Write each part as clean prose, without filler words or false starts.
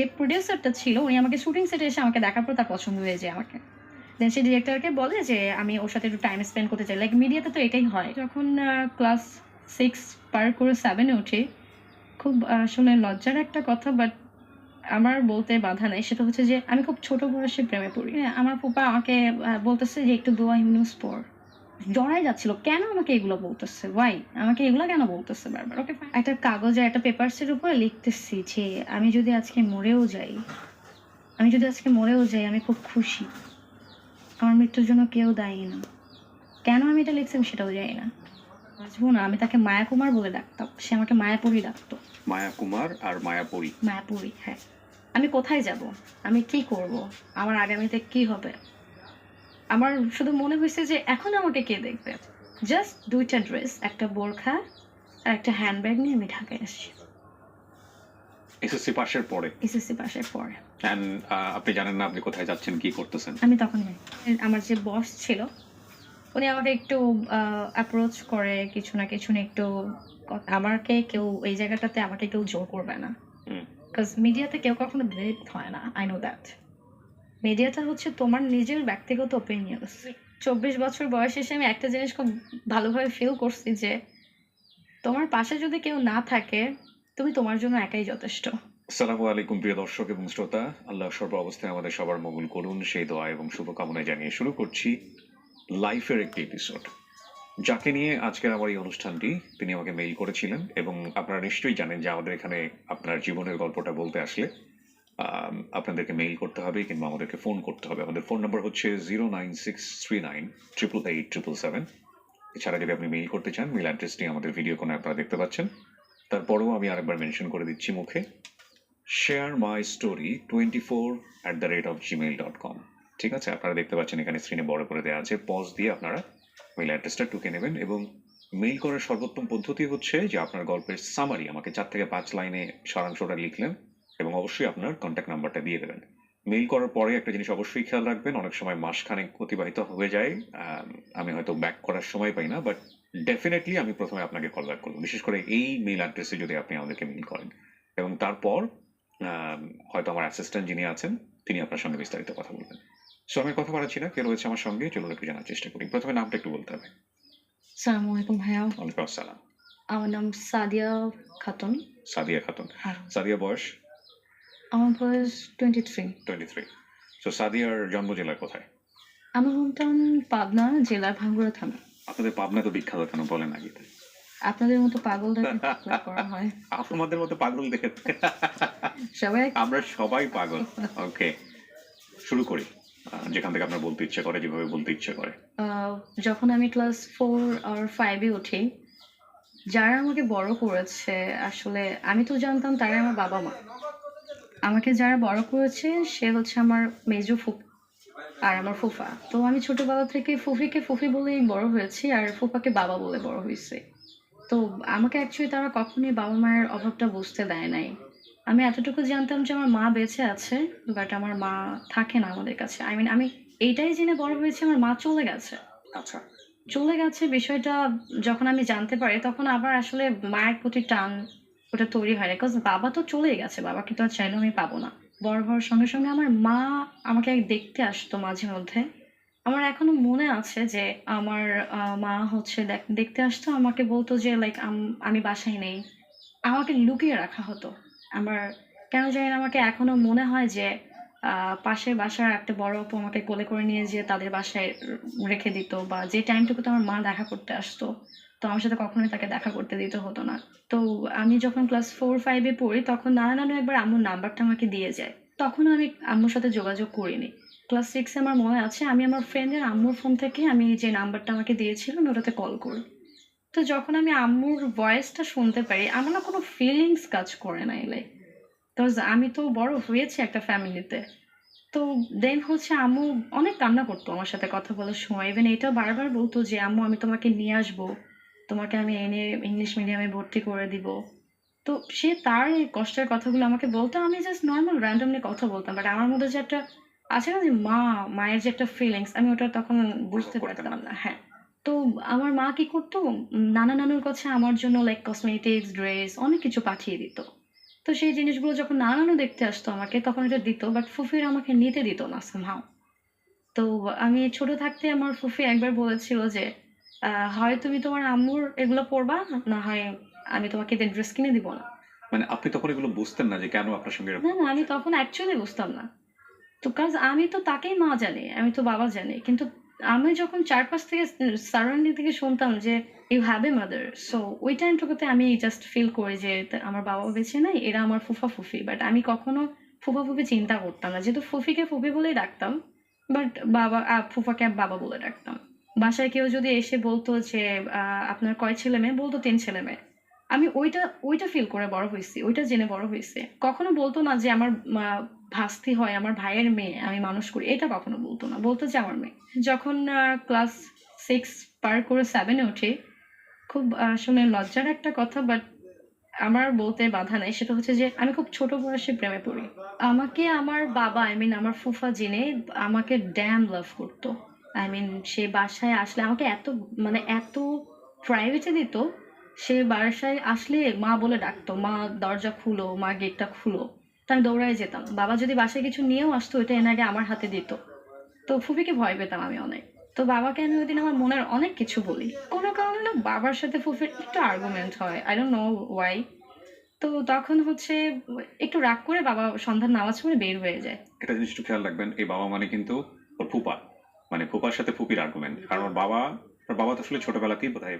যে প্রোডিউসারটা ছিল উনি আমাকে শুটিং সেটে এসে আমাকে দেখার পর তার পছন্দ হয়ে যায় আমাকে। দেন সে ডিরেক্টরকে বলে যে আমি ওর সাথে একটু টাইম স্পেন্ড করতে চাই। লাইক মিডিয়াতে তো এটাই হয়। যখন ক্লাস 6 পার করে 7 এ উঠি, খুব আসলে লজ্জার একটা কথা বাট আমার বলতে বাধা নাই। সেটা হচ্ছে যে আমি খুব ছোট বয়সে প্রেমে পড়ি। হ্যাঁ? আমার ফুপা আমাকে বলতেছে যে, "একটু দোয়া ইউনুস পড়।" জড়াই যাচ্ছিল। কেন আমাকে এগুলো বলতেছে? Why? আমাকে এগুলা কেন বলতেছে বারবার? Okay fine. একটা কাগজে একটা পেপারস এর উপরে লিখতেছি যে, আমি যদি আজকে মরেও যাই আমি খুব খুশি। আমার মৃত্যুর জন্য কেউ দায়ী না। কেন আমি এটা লিখছি আমি সেটাও জানি না। বাঁচবো না। আমি তাকে মায়া কুমার বলে ডাকতাম। সে আমাকে মায়াপরি ডাকতো। মায়া কুমার আর মায়াপরি। মায়াপরি, হ্যাঁ। আমি কোথায় যাব? আমি কি করব? আমার আগামীতে কি হবে? আমার শুধু মনে হইছে যে এখন আমাকে কে দেখবে? জাস্ট ২ টা ড্রেস, একটা বোরখা আর একটা হ্যান্ডব্যাগ নিয়ে আমি ঢাকায় আসছি। এসএসসি পাশের পরে। এসএসসি পাশের পরে। অ্যান্ড আপনি জানেন না আপনি কোথায় যাচ্ছেন, কি করতেছেন? আমি তখন আমার যে বস ছিল উনি আমাকে একটু অ্যাপ্রোচ করে কিছু না কিছু নিয়ে একটু আমাকে কেউ এই জায়গাটাতে আমাকে কেউ জোর করবে না। হুম। বিকজ মিডিয়াতে কেউ কখনো ব্লেড হয় না। I know that. মিডিয়াটা হচ্ছে তোমার নিজের ব্যক্তিগত ওপিনিয়নস। ২৪ বছর বয়সে এসে আমি একটা জিনিস খুব ভালোভাবে ফিল করছি যে, তোমার পাশে যদি কেউ না থাকে, তুমি তোমার জন্য একাই যথেষ্ট। আসসালামু আলাইকুম প্রিয় দর্শক এবং শ্রোতা। আল্লাহ সর্ব অবস্থায় আমাদের সবার মঙ্গল করুন সেই দোয়া এবং শুভকামনায় জানিয়ে শুরু করছি লাইফের একটি এপিসোড। যাকে নিয়ে আজকের আমার এই অনুষ্ঠানটি তিনি আমাকে মেইল করেছিলেন এবং আপনারা নিশ্চয়ই জানেন যে আমাদের এখানে আপনার জীবনের গল্পটা বলতে আসলে আপনাদেরকে মেইল করতে হবে কিংবা আমাদেরকে ফোন করতে হবে। আমাদের ফোন নাম্বার হচ্ছে 09639887777। এছাড়া যদি আপনি মেইল করতে চান, মেইল অ্যাড্রেসটি আমাদের ভিডিও কোণে আপনারা দেখতে পাচ্ছেন। তারপরেও আমি আরেকবার মেনশন করে দিচ্ছি মুখে, sharemystory24@gmail.com। ঠিক আছে, আপনারা দেখতে পাচ্ছেন এখানে স্ক্রিনে বড় করে দেওয়া আছে। পজ দিয়ে আপনারা মেইল অ্যাড্রেসটা টুকে নেবেন এবং মেইল করার সর্বোত্তম পদ্ধতি হচ্ছে যে আপনার গল্পের সামারি আমাকে 4 থেকে 5 লাইনে সারাংশটা লিখলেন এবং অবশ্যই আপনার কন্ট্যাক্ট নাম্বারটা দিয়ে দেবেন। মেইল করার পরে একটা জিনিস অবশ্যই খেয়াল রাখবেন, অনেক সময় মাসখানেক অতিবাহিত হয়ে যায়, আমি হয়তো ব্যাক করার সময় পাই না, বাট ডেফিনেটলি আমি প্রথমে আপনাকে কল ব্যাক করবো, বিশেষ করে এই মেইল অ্যাড্রেসে যদি আপনি আমাদেরকে মেইল করেন। এবং তারপর হয়তো আমার অ্যাসিস্ট্যান্ট যিনি আছেন তিনি আপনার সঙ্গে বিস্তারিত কথা বলবেন। সো আমি কথা বাড়াচ্ছি না, কে রয়েছে আমার সঙ্গে চলুন একটু জানার চেষ্টা করি। প্রথমে নামটা একটু বলতে হবে। আসসালামু আলাইকুম ভাইয়া। ওয়ালাইকুম আসসালাম। আমার নাম সাদিয়া খাতুন। সাদিয়া খাতুন। সাদিয়া বয়স? আমার বয়স 23। 23। সো সাদিয়ার জন্ম জেলা কোথায়? আমার হোমটাউন পাবনা জেলার ভাঙ্গুড়া থানা। আপনাদের পাবনা তো বিখ্যাত, কেন বলেন আগে? আপনাদের মতো পাগলদেরকে করা হয়। আমাদের মতো পাগল দেখে সবাই আমরা সবাই পাগল। ওকে, শুরু করি যেখান থেকে আপনার বলতে ইচ্ছে করে, যেভাবে বলতে ইচ্ছে করে। যখন আমি ক্লাস 4 আর 5 এ উঠি, যারা আমাকে বড় করেছে আসলে আমি তো জানতাম তারা আমার বাবা-মা। আমাকে যারা বড় করেছে সে হচ্ছে আমার মেজো ফুপু আর আমার ফুফা। তো আমি ছোটবেলা থেকে ফুফিকে ফুফি বলেই বড় হয়েছি আর ফুফাকে বাবা বলে বড় হইছি। তো আমাকে অ্যাকচুয়ালি তারা কখনোই বাবা-মায়ের অভাবটা বুঝতে দেয় নাই। আমি এতটুকু জানতাম যে আমার মা বেঁচে আছে, বাট আমার মা থাকে না আমাদের কাছে। আই মিন আমি এইটাই জেনে বড় হয়েছি আমার মা চলে গেছে। আচ্ছা। চলে গেছে বিষয়টা যখন আমি জানতে পারি তখন আবার আসলে মায়ের প্রতি টান ওটা তৈরি হয় না। বিকজ বাবা তো চলেই গেছে। বাবাকে তো আর চাইলেও আমি পাবো না। বড় হওয়ার সঙ্গে, সঙ্গে আমার মা আমাকে দেখতে আসতো মাঝে মধ্যে। আমার এখনো মনে আছে যে আমার মা হচ্ছে দেখতে আসতো। আমাকে বলতো যে লাইক আমি বাসায় নেই। আমাকে লুকিয়ে রাখা হতো। আমার কেন জানি না আমাকে এখনো মনে হয় যে পাশের বাসার একটা বড় আপু আমাকে কোলে করে নিয়ে যেয়ে তাদের বাসায় রেখে দিত বা যে টাইমটুকুতে আমার মা দেখা করতে আসতো, তো আমার সাথে কখনোই তাকে দেখা করতে দিতে হতো না। তো আমি যখন ক্লাস 4-5 এ পড়ি তখন নানু একবার আম্মুর নাম্বারটা আমাকে দিয়ে যায়। তখনও আমি আম্মুর সাথে যোগাযোগ করিনি। ক্লাস 6 এ আমার মনে আছে আমি আমার ফ্রেন্ডের আম্মুর ফোন থেকে আমি যে নাম্বারটা আমাকে দিয়েছিল আমি ওটাতে কল করি। তো যখন আমি আম্মুর ভয়েসটা শুনতে পারি, আমার না কোনো ফিলিংস কাজ করে নাই লাইক। বিকজ আমি তো বড় হয়েছি একটা ফ্যামিলিতে। তো দেন হচ্ছে আম্মু অনেক কান্না করতো আমার সাথে কথা বলার সময়। ইভেন এটাও বারবার বলতো যে, "আম্মু আমি তোমাকে নিয়ে আসবো। তোমাকে আমি এনে ইংলিশ মিডিয়ামে ভর্তি করে দিব।" তো সে তার এই কষ্টের কথাগুলো আমাকে বলতো। আমি জাস্ট নরমাল randomly কথা বলতাম। বাট আমার মধ্যে যে একটা আছে না যে মায়ের যে একটা ফিলিংস আমি ওটা তখন বুঝতে পারতাম না। হ্যাঁ। তো আমার মা কি করতো? নানুর কাছে আমার জন্য লাইক কসমেটিক্স, ড্রেস অনেক কিছু পাঠিয়ে দিত। তো তো সেই জিনিসগুলো যখন নানানু দেখতে আসতো আমাকে তখন এটা দিত। বাট ফুফিরা আমাকে নিতে দিত না somehow। তো আমি ছোট থাকতে আমার ফুফি একবার বলেছিল যে, হয় তুমি তোমার আম্মুর এগুলো পড়বা, না হয় আমি তোমাকে ঈদের ড্রেস কিনে দিব না।" মানে আপনি তখন এগুলো বুঝতেন না যে কেন আপনার সঙ্গে না, এরকম না আমি হচ্ছে? তখন অ্যাকচুয়ালি বুঝতাম না। তো কাজ আমি তো তাকেই মা জানি, আমি তো বাবা জানি। কিন্তু আমি যখন চারপাশ থেকে সারাউন্ডিং থেকে শুনতাম যে you have a mother, so ওই টাইমটুকুতে আমি জাস্ট ফিল করি যে আমার বাবা বেঁচে নাই, এরা আমার ফুফা ফুফি। বাট আমি কখনো ফুফা ফুফি চিন্তা করতাম না, যেহেতু ফুফিকে ফুফি বলেই ডাকতাম। বাট বাবা ফুফাকে বাবা বলে ডাকতাম। বাসায় কেউ যদি এসে বলতো যে আপনার কয় ছেলে মেয়ে, বলতো 3 ছেলে মেয়ে। আমি ওইটা ওইটা ফিল করে বড় হয়েছি, ওইটা জেনে বড় হয়েছে। কখনো বলতো না যে আমার ভাস্তি হয়, আমার ভাইয়ের মেয়ে আমি মানুষ করি, এটা কখনো বলতো না, বলতো যে আমার মেয়ে। যখন ক্লাস 6 পার করে 7-এ উঠি, খুব আসলে লজ্জার একটা কথা, বাট আমার বলতে বাধা নাই, সেটা হচ্ছে যে আমি খুব ছোট বয়সে প্রেমে পড়ি। আমাকে আমার বাবা, আই মিন আমার ফুফা জেনে আমাকে ড্যাম লাভ করতো। আই মিন সে বাসায় আসলে আমাকে এত, মানে এত প্রাইভেসি দিত। সে বাসায় আসলে মা বলে ডাকতো, মা দরজা খুলো, মা গেটটা খুলো। তো আমি দৌড়ায় যেতাম। বাবা যদি বাসায় কিছু নিয়েও আসতো, ওইটা এনে আগে আমার হাতে দিত। তো ফুফিকে ভয় পেতাম আমি অনেক। তো বাবাকে আমি ওইদিন আমার মনের অনেক কিছু বলি। কোনো কারণে না বাবার সাথে ফুফির একটু আর্গুমেন্ট হয়, আই ডোন্ট নো ওয়াই। তো তখন হচ্ছে একটু রাগ করে বাবা সন্ধ্যার নামাজ পড়ে বের হয়ে যায়। একটা জিনিস একটু খেয়াল রাখবেন, এই বাবা মানে কিন্তু ওর ফুপা, মানে ফুপার সাথে ফুপির আর্গুমেন্ট। কারণ ওর বাবা তো আসলে ছোটবেলাতেই বোধহয়,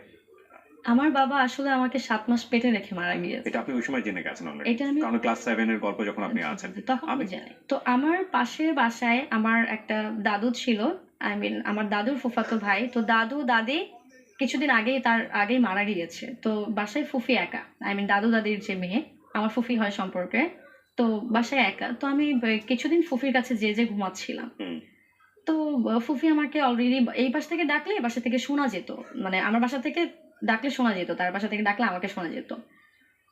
আমার বাবা আসলে আমাকে 7 মাস পেটে রেখে মারা গিয়েছে। এটা আপনি ওই সময় জেনে গেছেন অলরেডি, এটা আমি কারণ ক্লাস 7 এর গল্প যখন আপনি আছেন। তখন আমি জানি। তো আমার পাশের বাসায় আমার একটা দাদু ছিল। আই মিন আমার দাদুর ফুফাতো ভাই। তো দাদু দাদি কিছুদিন আগেই তার আগেই মারা গিয়েছে। তো বাসায় ফুফি একা। আই মিন দাদু দাদির যে মেয়ে, আমার ফুফি হয় সম্পর্কে। তো বাসায় একা। তো আমি কিছুদিন ফুফির কাছে যেয়ে ঘুমাচ্ছিলাম। হুম, তো ফুফি আমাকে অলরেডি এই বাসা থেকে ডাকলে এই বাসা থেকে শোনা যেত। মানে আমার বাসা থেকে ডাকলে শোনা যেত, তার বাসা থেকে ডাকলে আমাকে শোনা যেত।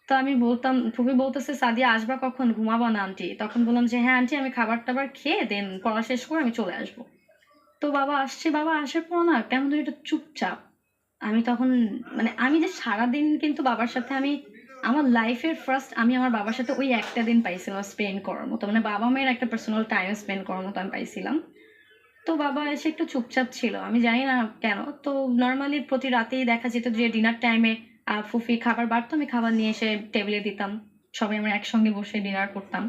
তো আমি বলতাম, ফুফি বলতেছে, "সাদিয়া আসবা কখন? ঘুমাবা না আন্টি?" তখন বললাম যে, "হ্যাঁ আন্টি, আমি খাবার-টাবার খেয়ে দেন পড়া শেষ করে আমি চলে আসবো।" তো বাবা আসছে, বাবা আসার পর না কেমন যেন একটু চুপচাপ। আমি তখন, মানে আমি যে সারাদিন কিন্তু বাবার সাথে আমি আমার লাইফের ফার্স্ট আমি আমার বাবার সাথে ওই একটা দিন পাইছিলাম স্পেন্ড করার মতো। মানে বাবা-মায়ের একটা পার্সোনাল টাইম স্পেন্ড করার মতো আমি পাইছিলাম। তো বাবা এসে একটু চুপচাপ ছিল। আমি জানি না কেন। তো নরমালি প্রতি রাতেই দেখা যেত যে ডিনার টাইমে ফুফি খাবার বাড়তো, আমি খাবার নিয়ে এসে টেবিলে দিতাম। সবাই আমরা একসঙ্গে বসে ডিনার করতাম।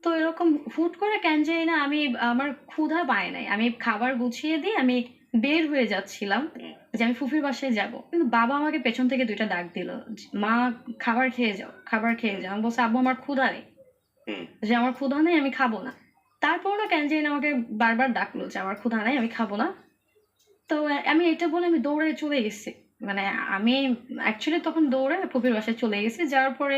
তো এরকম হুট করে কেন জানি না আমি, আমার ক্ষুধা পায় নাই। আমি খাবার গুছিয়ে দিয়ে আমি বের হয়ে যাচ্ছিলাম যে আমি ফুফির বাসায় যাবো। কিন্তু বাবা আমাকে পেছন থেকে ২ টা ডাক দিল। "মা, খাবার খেয়ে যাও, খাবার খেয়ে যাও।" আমি বলছি, "আব্বু আমার ক্ষুধা নেই।" হুম, যে আমার ক্ষুধা নেই, আমি খাবো না। তারপরও কেন জানি না আমাকে বারবার ডাকলো যে আমার ক্ষুধা নাই, আমি খাবো না। তো আমি এটা বলে আমি দৌড়ে চলে গেছি। মানে আমি অ্যাকচুয়ালি তখন দৌড়ে ফুফির বাসায় চলে গেছি। যাওয়ার পরে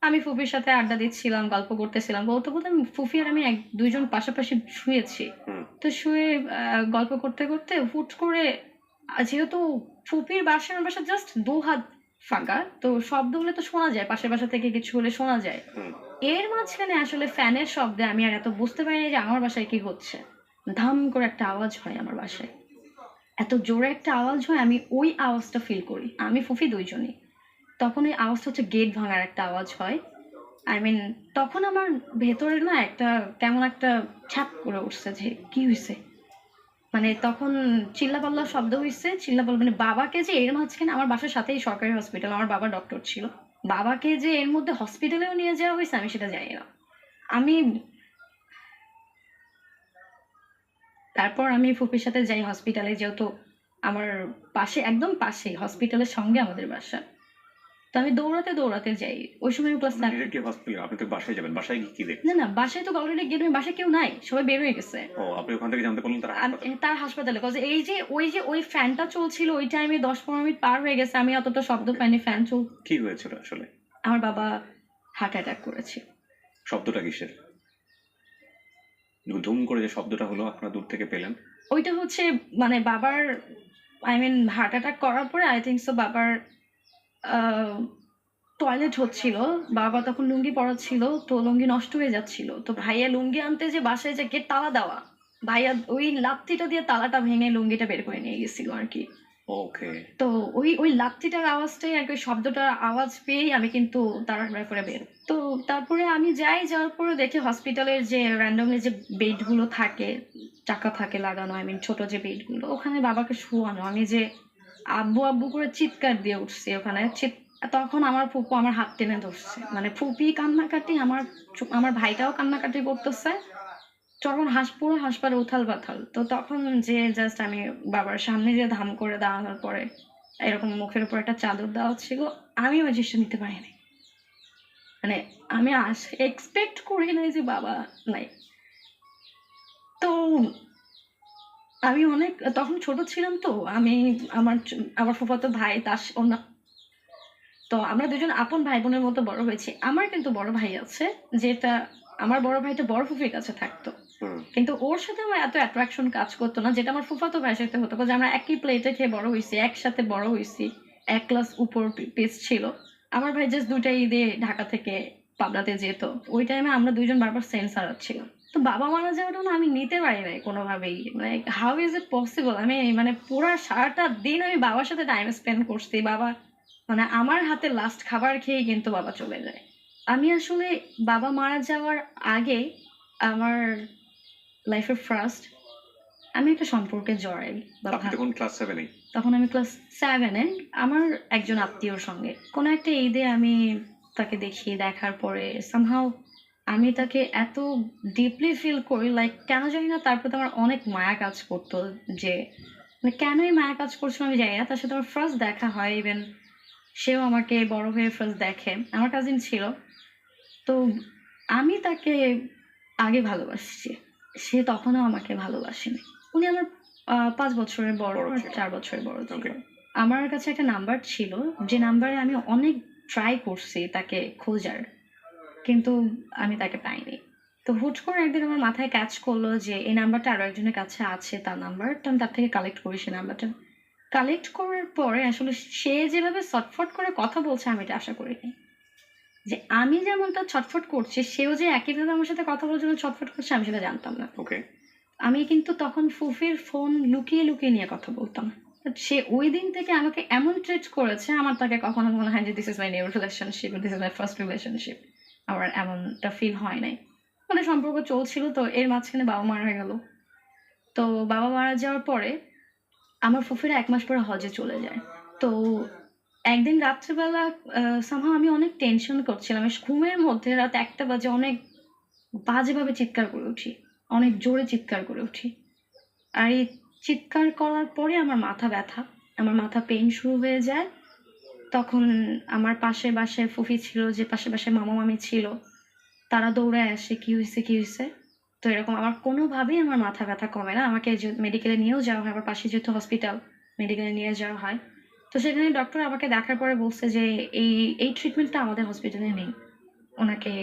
আমি ফুফির সাথে আড্ডা দিচ্ছিলাম, গল্প করতেছিলাম। বলতে আমি ফুফি আর আমি ২ জন পাশাপাশি শুয়েছি। হুম, তো শুয়ে গল্প করতে হুট করে যেহেতু ফুপির বাসা আমার বাসা জাস্ট ২ হাত ফাঁকা। তো শব্দ হলে তো শোনা যায়। পাশের বাসা থেকে কিছু হলে শোনা যায়। হুম। এর মাঝখানে আসলে ফ্যানের শব্দে আমি আর এত বুঝতে পারিনি যে আমার বাসায় কি হচ্ছে। ধাম করে একটা আওয়াজ হয় আমার বাসায়। এত জোরে একটা আওয়াজ হয়, আমি ওই আওয়াজটা ফিল করি। আমি ফুফি ২ জনই। তখন ওই আওয়াজটা হচ্ছে গেট ভাঙার একটা আওয়াজ হয়। আই মিন তখন আমার ভেতরে না একটা কেমন একটা ছ্যাপ করে উঠছে যে কি হইছে? মানে তখন চিল্লাপাল্লা শব্দ হইছে। চিল্লাপাল্লা মানে বাবাকে যে এর মাঝখানে আমার বাসার সাথেই সরকারি হসপিটাল। আমার বাবা ডক্টর ছিল। বাবাকে যে এর মধ্যে হসপিটালেও নিয়ে যাওয়া হইছে আমি সেটা জানি না। আমি তারপর আমি ফুপির সাথে যাই হসপিটালে, যেহেতু আমার পাশে, একদম পাশেই হসপিটালের সঙ্গে আমাদের বাসা। তো আমি দৌড়াতে যাই। ওই সময় আমি ক্লাস 7। ডিরেক্টলি হসপিটাল, আপনি তো বাসায় যাবেন, বাসায় গিয়ে কি না, দেখছেন? না বাসায় তো অলরেডি গেট, বাসায় কেউ নাই। সবাই বের হয়ে গেছে। ও, আপনি ওখান থেকে জানতে পারলেন তারা হাসপাতালে? তার হাসপাতালে। কজ এই যে ওই ফ্যানটা চলছিল ওই টাইমে ১০-১৫ মিনিট পার হয়ে গেছে। আমি অতটা শব্দ পাইনি, ফ্যান চল। কি হয়েছিল আসলে? আমার বাবা হার্ট অ্যাটাক করেছে। শব্দটা কিসের? ধুম করে যে শব্দটা হলো আপনারা দূর থেকে পেলেন? ওইটা হচ্ছে মানে বাবার, আই মিন হার্ট অ্যাটাক করার পরে আই থিংক সো বাবার আ টয়লেট হচ্ছিল। বাবা তখন লুঙ্গি পরা ছিল। তো লুঙ্গি নষ্ট হয়ে যাচ্ছিল। তো ভাইয়া লুঙ্গি আনতে যে বাসায় যে গেট তালা দেওয়া। ভাইয়া ওই লাত্থিটা দিয়ে তালাটা ভেঙে লুঙ্গিটা বের করে নিয়ে গেছিল আরকি। ওকে। তো ওই লাত্থিটার আওয়াজটাই আর কি, ওই শব্দটার আওয়াজ পেয়েই আমি কিন্তু তাড়াহুড়া করে বের। তো তারপরে আমি যাওয়ার পরে দেখি হসপিটালের যে randomly যে বেডগুলো থাকে, চাকা থাকে লাগানো, I mean ছোট যে বেডগুলো, ওখানে বাবাকে শোয়ানো। আমি যে আব্বু, আব্বু করে চিৎকার দিয়ে উঠছি ওখানে। তখন আমার ফুপু আমার হাত টেনে ধরছে। মানে ফুপি কান্নাকাটি, আমার ভাইটাও কান্নাকাটি করতেছে। তখন পুরো হাসপাতাল উথাল-পাথাল। তো তখন যে জাস্ট আমি বাবার সামনে যেয়ে ধাম করে দাঁড়ানোর পরে এরকম মুখের উপর একটা চাদর দেওয়া ছিল। আমি ওই জিনিসটা নিতে পারি নাই। মানে আমি এক্সপেক্ট করি নাই যে বাবা নাই। তো আমি অনেক তখন ছোট ছিলাম তো। আমি আমার ফুফাতো ভাই তো আমরা ২ জন আপন ভাই-বোনের মতো বড় হয়েছি। আমার কিন্তু বড় ভাই আছে, যেটা আমার বড় ভাইটা বড় ফুফির কাছে থাকতো। হুম। কিন্তু ওর সাথে আমার এত অ্যাট্রাকশন কাজ করতো না, যেটা আমার ফুফাতো ভাইয়ের সাথে হতো। কজ আমরা একই প্লেটে খেয়ে বড় হইছি, একসাথে বড় হইছি। ১ ক্লাস উপর পিচ ছিল। আমার ভাই জাস্ট ২ টা ঈদে ঢাকা থেকে পাবনাতে যেত। ওই টাইমে আমরা ২ জন বারবার সেন্স হারাচ্ছিলাম। তো বাবা মারা যাওয়াটা না আমি নিতে পারি নাই কোনোভাবেই। মানে হাউ ইজ ইট পসিবল? আমি মানে পুরা সারাটা দিন আমি বাবার সাথে টাইম স্পেন্ড করছি। মানে আমার হাতে লাস্ট খাবার খেয়েই কিন্তু বাবা চলে যায়। আমি আসলে বাবা মারা যাওয়ার আগে আমার লাইফের ফার্স্ট আমি একটা সম্পর্কে জড়াই বা আপনি তখন ক্লাস 7 এই? তখন আমি ক্লাস 7 এ আমার একজন আত্মীয়র সঙ্গে কোনো একটা ঈদে আমি তাকে দেখি। দেখার পরে সামহাউ আমি তাকে এত ডিপলি ফিল করি, লাইক কেন জানি না তার প্রতি আমার অনেক মায়া কাজ করতো। যে মানে কেনই মায়া কাজ করছিল আমি জানি না। তার সাথে আমার ফার্স্ট দেখা হয়, ইভেন সেও আমাকে বড় হয়ে ফার্স্ট দেখে। আমার কাজিন ছিল। তো আমি তাকে আগে ভালোবাসছি। সে তখনও আমাকে ভালোবাসেনি। উনি আমার ৫ বছরের বড় বড় আর ছিল। ৪ বছরের বড় ছিল। ওকে। আমার কাছে একটা নাম্বার ছিল, যে নাম্বারে আমি অনেক ট্রাই করছি তাকে খোঁজার। কিন্তু আমি তাকে পাইনি। তো হুট করে একদিন আমার মাথায় ক্যাচ করলো যে এই নাম্বারটা আরো একজনের কাছে আছে, তার নাম্বার। তো আমি তার থেকে কালেক্ট করি সেই নাম্বারটা। কালেক্ট করার পরে আসলে সে যেভাবে ছটফট করে কথা বলছে আমি এটা আশা করিনি। যে আমি যেমনটা ছটফট করছি, সেও যে একইভাবে আমার সাথে কথা বলার জন্য ছটফট করছে আমি সেটা জানতাম না। ওকে। আমি কিন্তু তখন ফুফির ফোন লুকিয়ে, লুকিয়ে নিয়ে কথা বলতাম। বাট সে ঐদিন থেকে আমাকে এমন ট্রিট করেছে, আমার তাকে কখনো মনে হয় যে this is my new relationship, this is my first relationship. আমার এমনটা ফিল হয় নাই। আমাদের সম্পর্ক চলছিল, তো এর মাঝখানে বাবা মারা গেল। তো বাবা মারা যাওয়ার পরে আমার ফুফিরা ১ মাস পরে হজে চলে যায়। তো একদিন রাত্রিবেলা somehow আমি অনেক টেনশন করছিলাম। ঘুমের মধ্যে রাত ১টা বাজে অনেক বাজেভাবে চিৎকার করে উঠি। অনেক জোরে চিৎকার করে উঠি। আর এই চিৎকার করার পরে আমার মাথা ব্যথা। আমার মাথা পেইন শুরু হয়ে যায়। তখন আমার পাশের বাসায় ফুফি ছিল, যে পাশের বাসায় মামা-মামী ছিল। তারা দৌড়ায় আসে, "কি হইছে, কি হইছে?" তো এরকম আমার কোনোভাবেই আমার মাথা ব্যথা কমে না। আমাকে মেডিকেলে নিয়েও যাওয়া হয়। আমার পাশে যেহেতু হসপিটাল, মেডিকেলে নিয়ে যাওয়া হয়। তো সেখানে ডক্টর আমাকে দেখার পরে বলছে যে, "এই, এই ট্রিটমেন্টটা আমাদের হসপিটালে নেই। উনাকে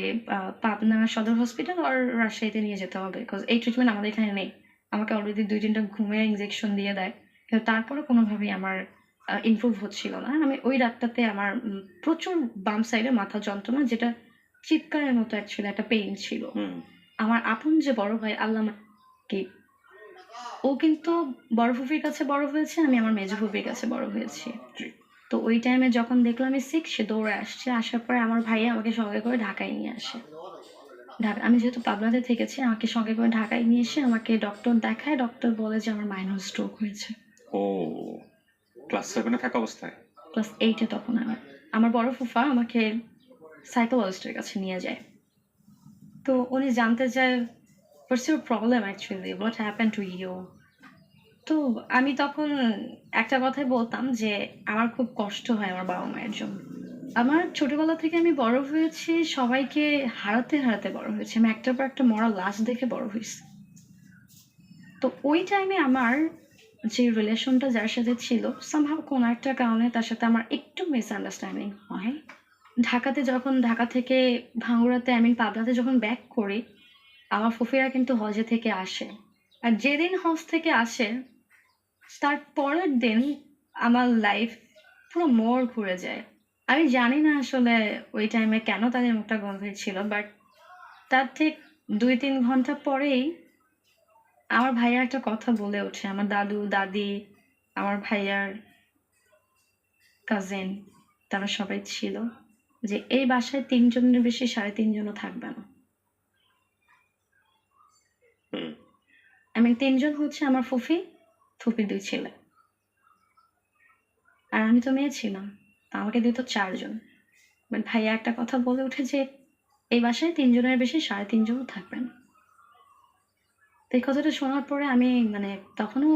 পাবনা সদর হসপিটাল আর রাজশাহীতে নিয়ে যেতে হবে। কজ এই ট্রিটমেন্ট আমাদের এখানে নেই।" আমাকে অলরেডি ২-৩ টা ঘুমের ইনজেকশন দিয়ে দেয়। কিন্তু তারপরেও কোনোভাবেই আমার ইমপ্রুভ হচ্ছিল না। আমি ওই রাতটাতে আমার প্রচুর বাম সাইডে মাথা যন্ত্রণা, যেটা চিৎকারের মতো অ্যাকচুয়ালি একটা পেইন ছিল। হুম। আমার আপন যে বড় ভাই আল্লাহ কি, ও কিন্তু বড় ফুফির কাছে বড় হয়েছে, আমি আমার মেজো ফুফির কাছে বড় হয়েছি। জি। তো ওই টাইমে যখন দেখলো আমি সিক, সে দৌড়ে আসছে। আসার পরে আমার ভাইয়া আমাকে সঙ্গে করে ঢাকায় নিয়ে আসে। আমি যেহেতু পাবনাতে থেকেছি, আমাকে সঙ্গে করে ঢাকায় নিয়ে এসে আমাকে ডক্টর দেখায়। ডক্টর বলে যে আমার মাইনর স্ট্রোক হয়েছে। ও! ক্লাস 7 এ থাকা অবস্থায়? ক্লাস 8 এ তখন আমি। আমার বড় ফুফা আমাকে সাইকোলজিস্টের কাছে নিয়ে যায়। তো উনি জানতে চায়, "What's your problem actually? What happened to you?" তো আমি তখন একটা কথাই বলতাম যে, "আমার খুব কষ্ট হয় আমার বাবা-মায়ের জন্য।" আমার ছোটবেলা থেকে আমি বড় হয়েছি সবাইকে হারাতে, হারাতে বড় হয়েছি। আমি একটার পর একটা মরা লাশ দেখে বড় হইছি। তো ওই টাইমে আমার যে রিলেশনটা যার সাথে ছিল, somehow কোনো একটা কারণে তার সাথে আমার একটু মিসআন্ডারস্ট্যান্ডিং হয়। ঢাকা থেকে ভাঙ্গুড়াতে, I mean পাবনাতে যখন ব্যাক করি, আমার ফুফিরা কিন্তু হজে থেকে আসে। আর যেদিন হজ থেকে আসে, তার পরের দিন আমার লাইফ পুরো মোড় ঘুরে যায়। আমি জানি না আসলে ওই টাইমে কেন তাদের মুখটা গম্ভীর ছিল। বাট তার ঠিক ২-৩ ঘন্টা পরেই আমার ভাইয়া একটা কথা বলে ওঠে। আমার দাদু, দাদি, আমার ভাইয়ার কাজিন, তারা সবাই ছিল যে এই বাসায় ৩ জনের বেশি ৩.৫ জনও থাকবে না। হুম। আই মিন ৩ জন হচ্ছে আমার ফুফি, ফুফির ২ ছেলে। আর আমি তো মেয়ে ছিলাম। তো আমাকে দিত ৪ জন। বাট ভাইয়া একটা কথা বলে ওঠে যে, "এই বাসায় ৩ জনের বেশি ৩.৫ জনও থাকবে না।" তো এই কথাটা শোনার পরে আমি মানে তখনও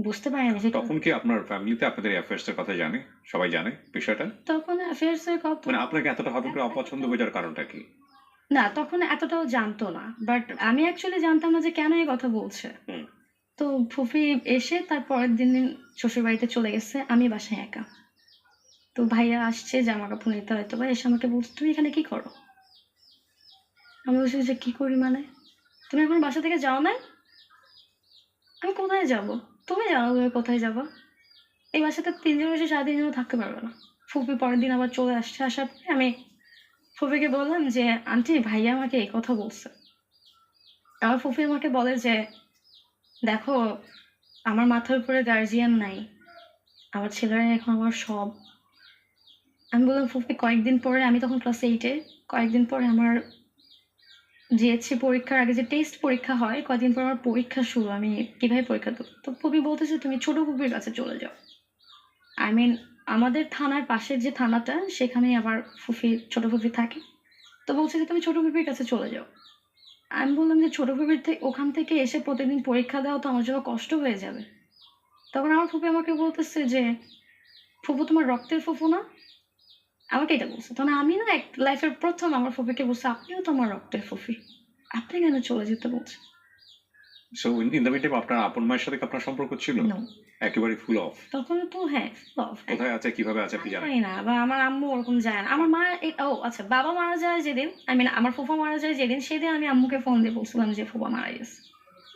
বুঝতে পারিনি যে তখন কি আপনার ফ্যামিলিতে আপনাদের অ্যাফেয়ার্স এর কথা জানে? সবাই জানে বিষয়টা? তখন অ্যাফেয়ার্স এর কথা মানে আপনাকে এতটা হঠাৎ করে অপছন্দ হয়ে যাওয়ার কারণটা কি? না, তখন এতটাও জানতো না। বাট আমি অ্যাকচুয়ালি জানতাম না যে কেন এই কথা বলছে। হুম। তো ফুফি এসে তার পরের দিন শ্বশুরবাড়িতে চলে গেছে। আমি বাসায় একা। তো ভাইয়া আসছে জামাকাপড় নিতে হয়তোবা। এসে আমাকে বলছে, "তুমি এখানে কি করো?" আমি বলছি যে, "কি করি মানে? তুমি এখনো বাসা থেকে যাও নাই?" "আমি কোথায় যাবো? তুমি জানো তুমি কোথায় যাবা? এই বাসাতে ৩ জনের বেশি ৩.৫ জনও থাকতে পারবে না।" ফুফি পরের দিন আবার চলে আসছে। আসার পরে আমি ফুফিকে বললাম যে, "আন্টি ভাইয়া আমাকে এই কথা বলছে।" আমার ফুফি আমাকে বলে যে, "দেখো আমার মাথার উপরে গার্জিয়ান নাই। আমার ছেলেরা এখন আমার সব।" আমি বললাম, "ফুফি কয়েকদিন পরে" আমি তখন ক্লাস 8 এ। কয়েকদিন পরে আমার জিএসসি পরীক্ষার আগে যে টেস্ট পরীক্ষা হয়, কয়দিন পর আমার পরীক্ষা শুরু। আমি কিভাবে পরীক্ষা দেব? তো ফুপি বলতেছে, "তুমি ছোট ফুপির কাছে চলে যাও।" আই মিন আমাদের থানার পাশের যে থানাটা, সেখানেই আমার ফুফি, ছোট ফুফি থাকে। তো বলছে যে, "তুমি ছোট ফুপির কাছে চলে যাও।" আমি বললাম যে, "ছোট ফুপির ওখান থেকে এসে প্রতিদিন পরীক্ষা দেওয়া তো আমার জন্য কষ্ট হয়ে যাবে।" তখন আমার ফুফি আমাকে বলতেছে যে, "ফুফু তোমার রক্তের ফুফু না?" আমাকে এটা বলছে। তখন আমি না লাইফের ১ম আমার ফুফিকে বলছি, "আপনিও তো আমার রক্তের ফুফি। আপনি কেন চলে যেতে বলছেন?" সো ইন দ্য মিনটাইম আপনার আপন মায়ের সাথে কি আপনার সম্পর্ক ছিল? নো। একেবারে ফুল অফ। তখন তো হ্যাঁ, লভ কোথায় আছে, কিভাবে আছে আপনি আমি জানেন? জানি না বা আমার আম্মু ওরকম যায় না। আমার মা আচ্ছা বাবা মারা যায় যেদিন, আই মিন আমার ফুফা মারা যায় যেদিন, সেদিন আমি আম্মুকে ফোন দিয়ে বলছিলাম যে ফুফা মারা গেছে।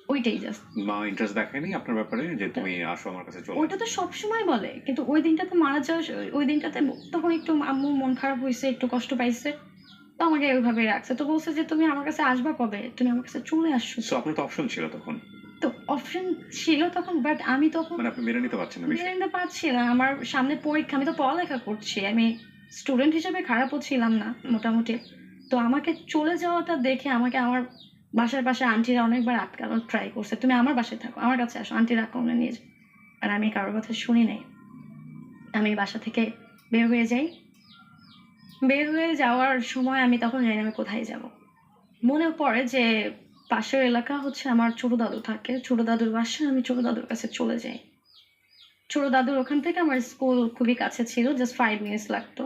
ওইটাই জাস্ট। মা ইন্টারেস্ট দেখায়নি আপনার ব্যাপারে যে তুমি আসো আমার কাছে চলে ওইটা আসো? তো সবসময় বলে। কিন্তু ওই দিনটাতে মারা যাওয়ার ওই দিনটাতে তখন একটু আম্মু মন খারাপ হইছে, একটু কষ্ট পাইছে। তো আমাকে ওইভাবে রাখছে। তো বলছে যে, "তুমি আমার কাছে আসবা কবে? তুমি আমার কাছে চলে আসছো সো তো।" আপনার তো অপশন ছিল তখন। তো অপশন ছিল তখন বাট আমি তখন মানে আপনি মেনে নিতে পারছেন না মেনে বিষয়টা। নিতে পারছি না। আমার সামনে পরীক্ষা। আমি তো পড়ালেখা করছি। আমি স্টুডেন্ট হিসেবে খারাপও ছিলাম না মোটামুটি। তো আমাকে চলে যাওয়াটা দেখে আমাকে আমার বাসার পাশে আন্টিরা অনেকবার আটকানোর ট্রাই করছে। "তুমি আমার বাসায় থাকো। আমার কাছে আসো। আন্টি রাগ করলে নিয়ে যাও।" আর আমি কারোর কথা শুনি নাই। আমি বাসা থেকে বের হয়ে যাই। বের হয়ে যাওয়ার সময় আমি তখন জানি না আমি কোথায় যাবো। মনে পড়ে যে পাশের এলাকা হচ্ছে আমার ছোট দাদু থাকে। ছোট দাদুর বাসায় আমি ছোট দাদুর কাছে চলে যাই। ছোট দাদুর ওখান থেকে আমার স্কুল খুবই কাছে ছিল। জাস্ট 5 মিনিটস লাগতো।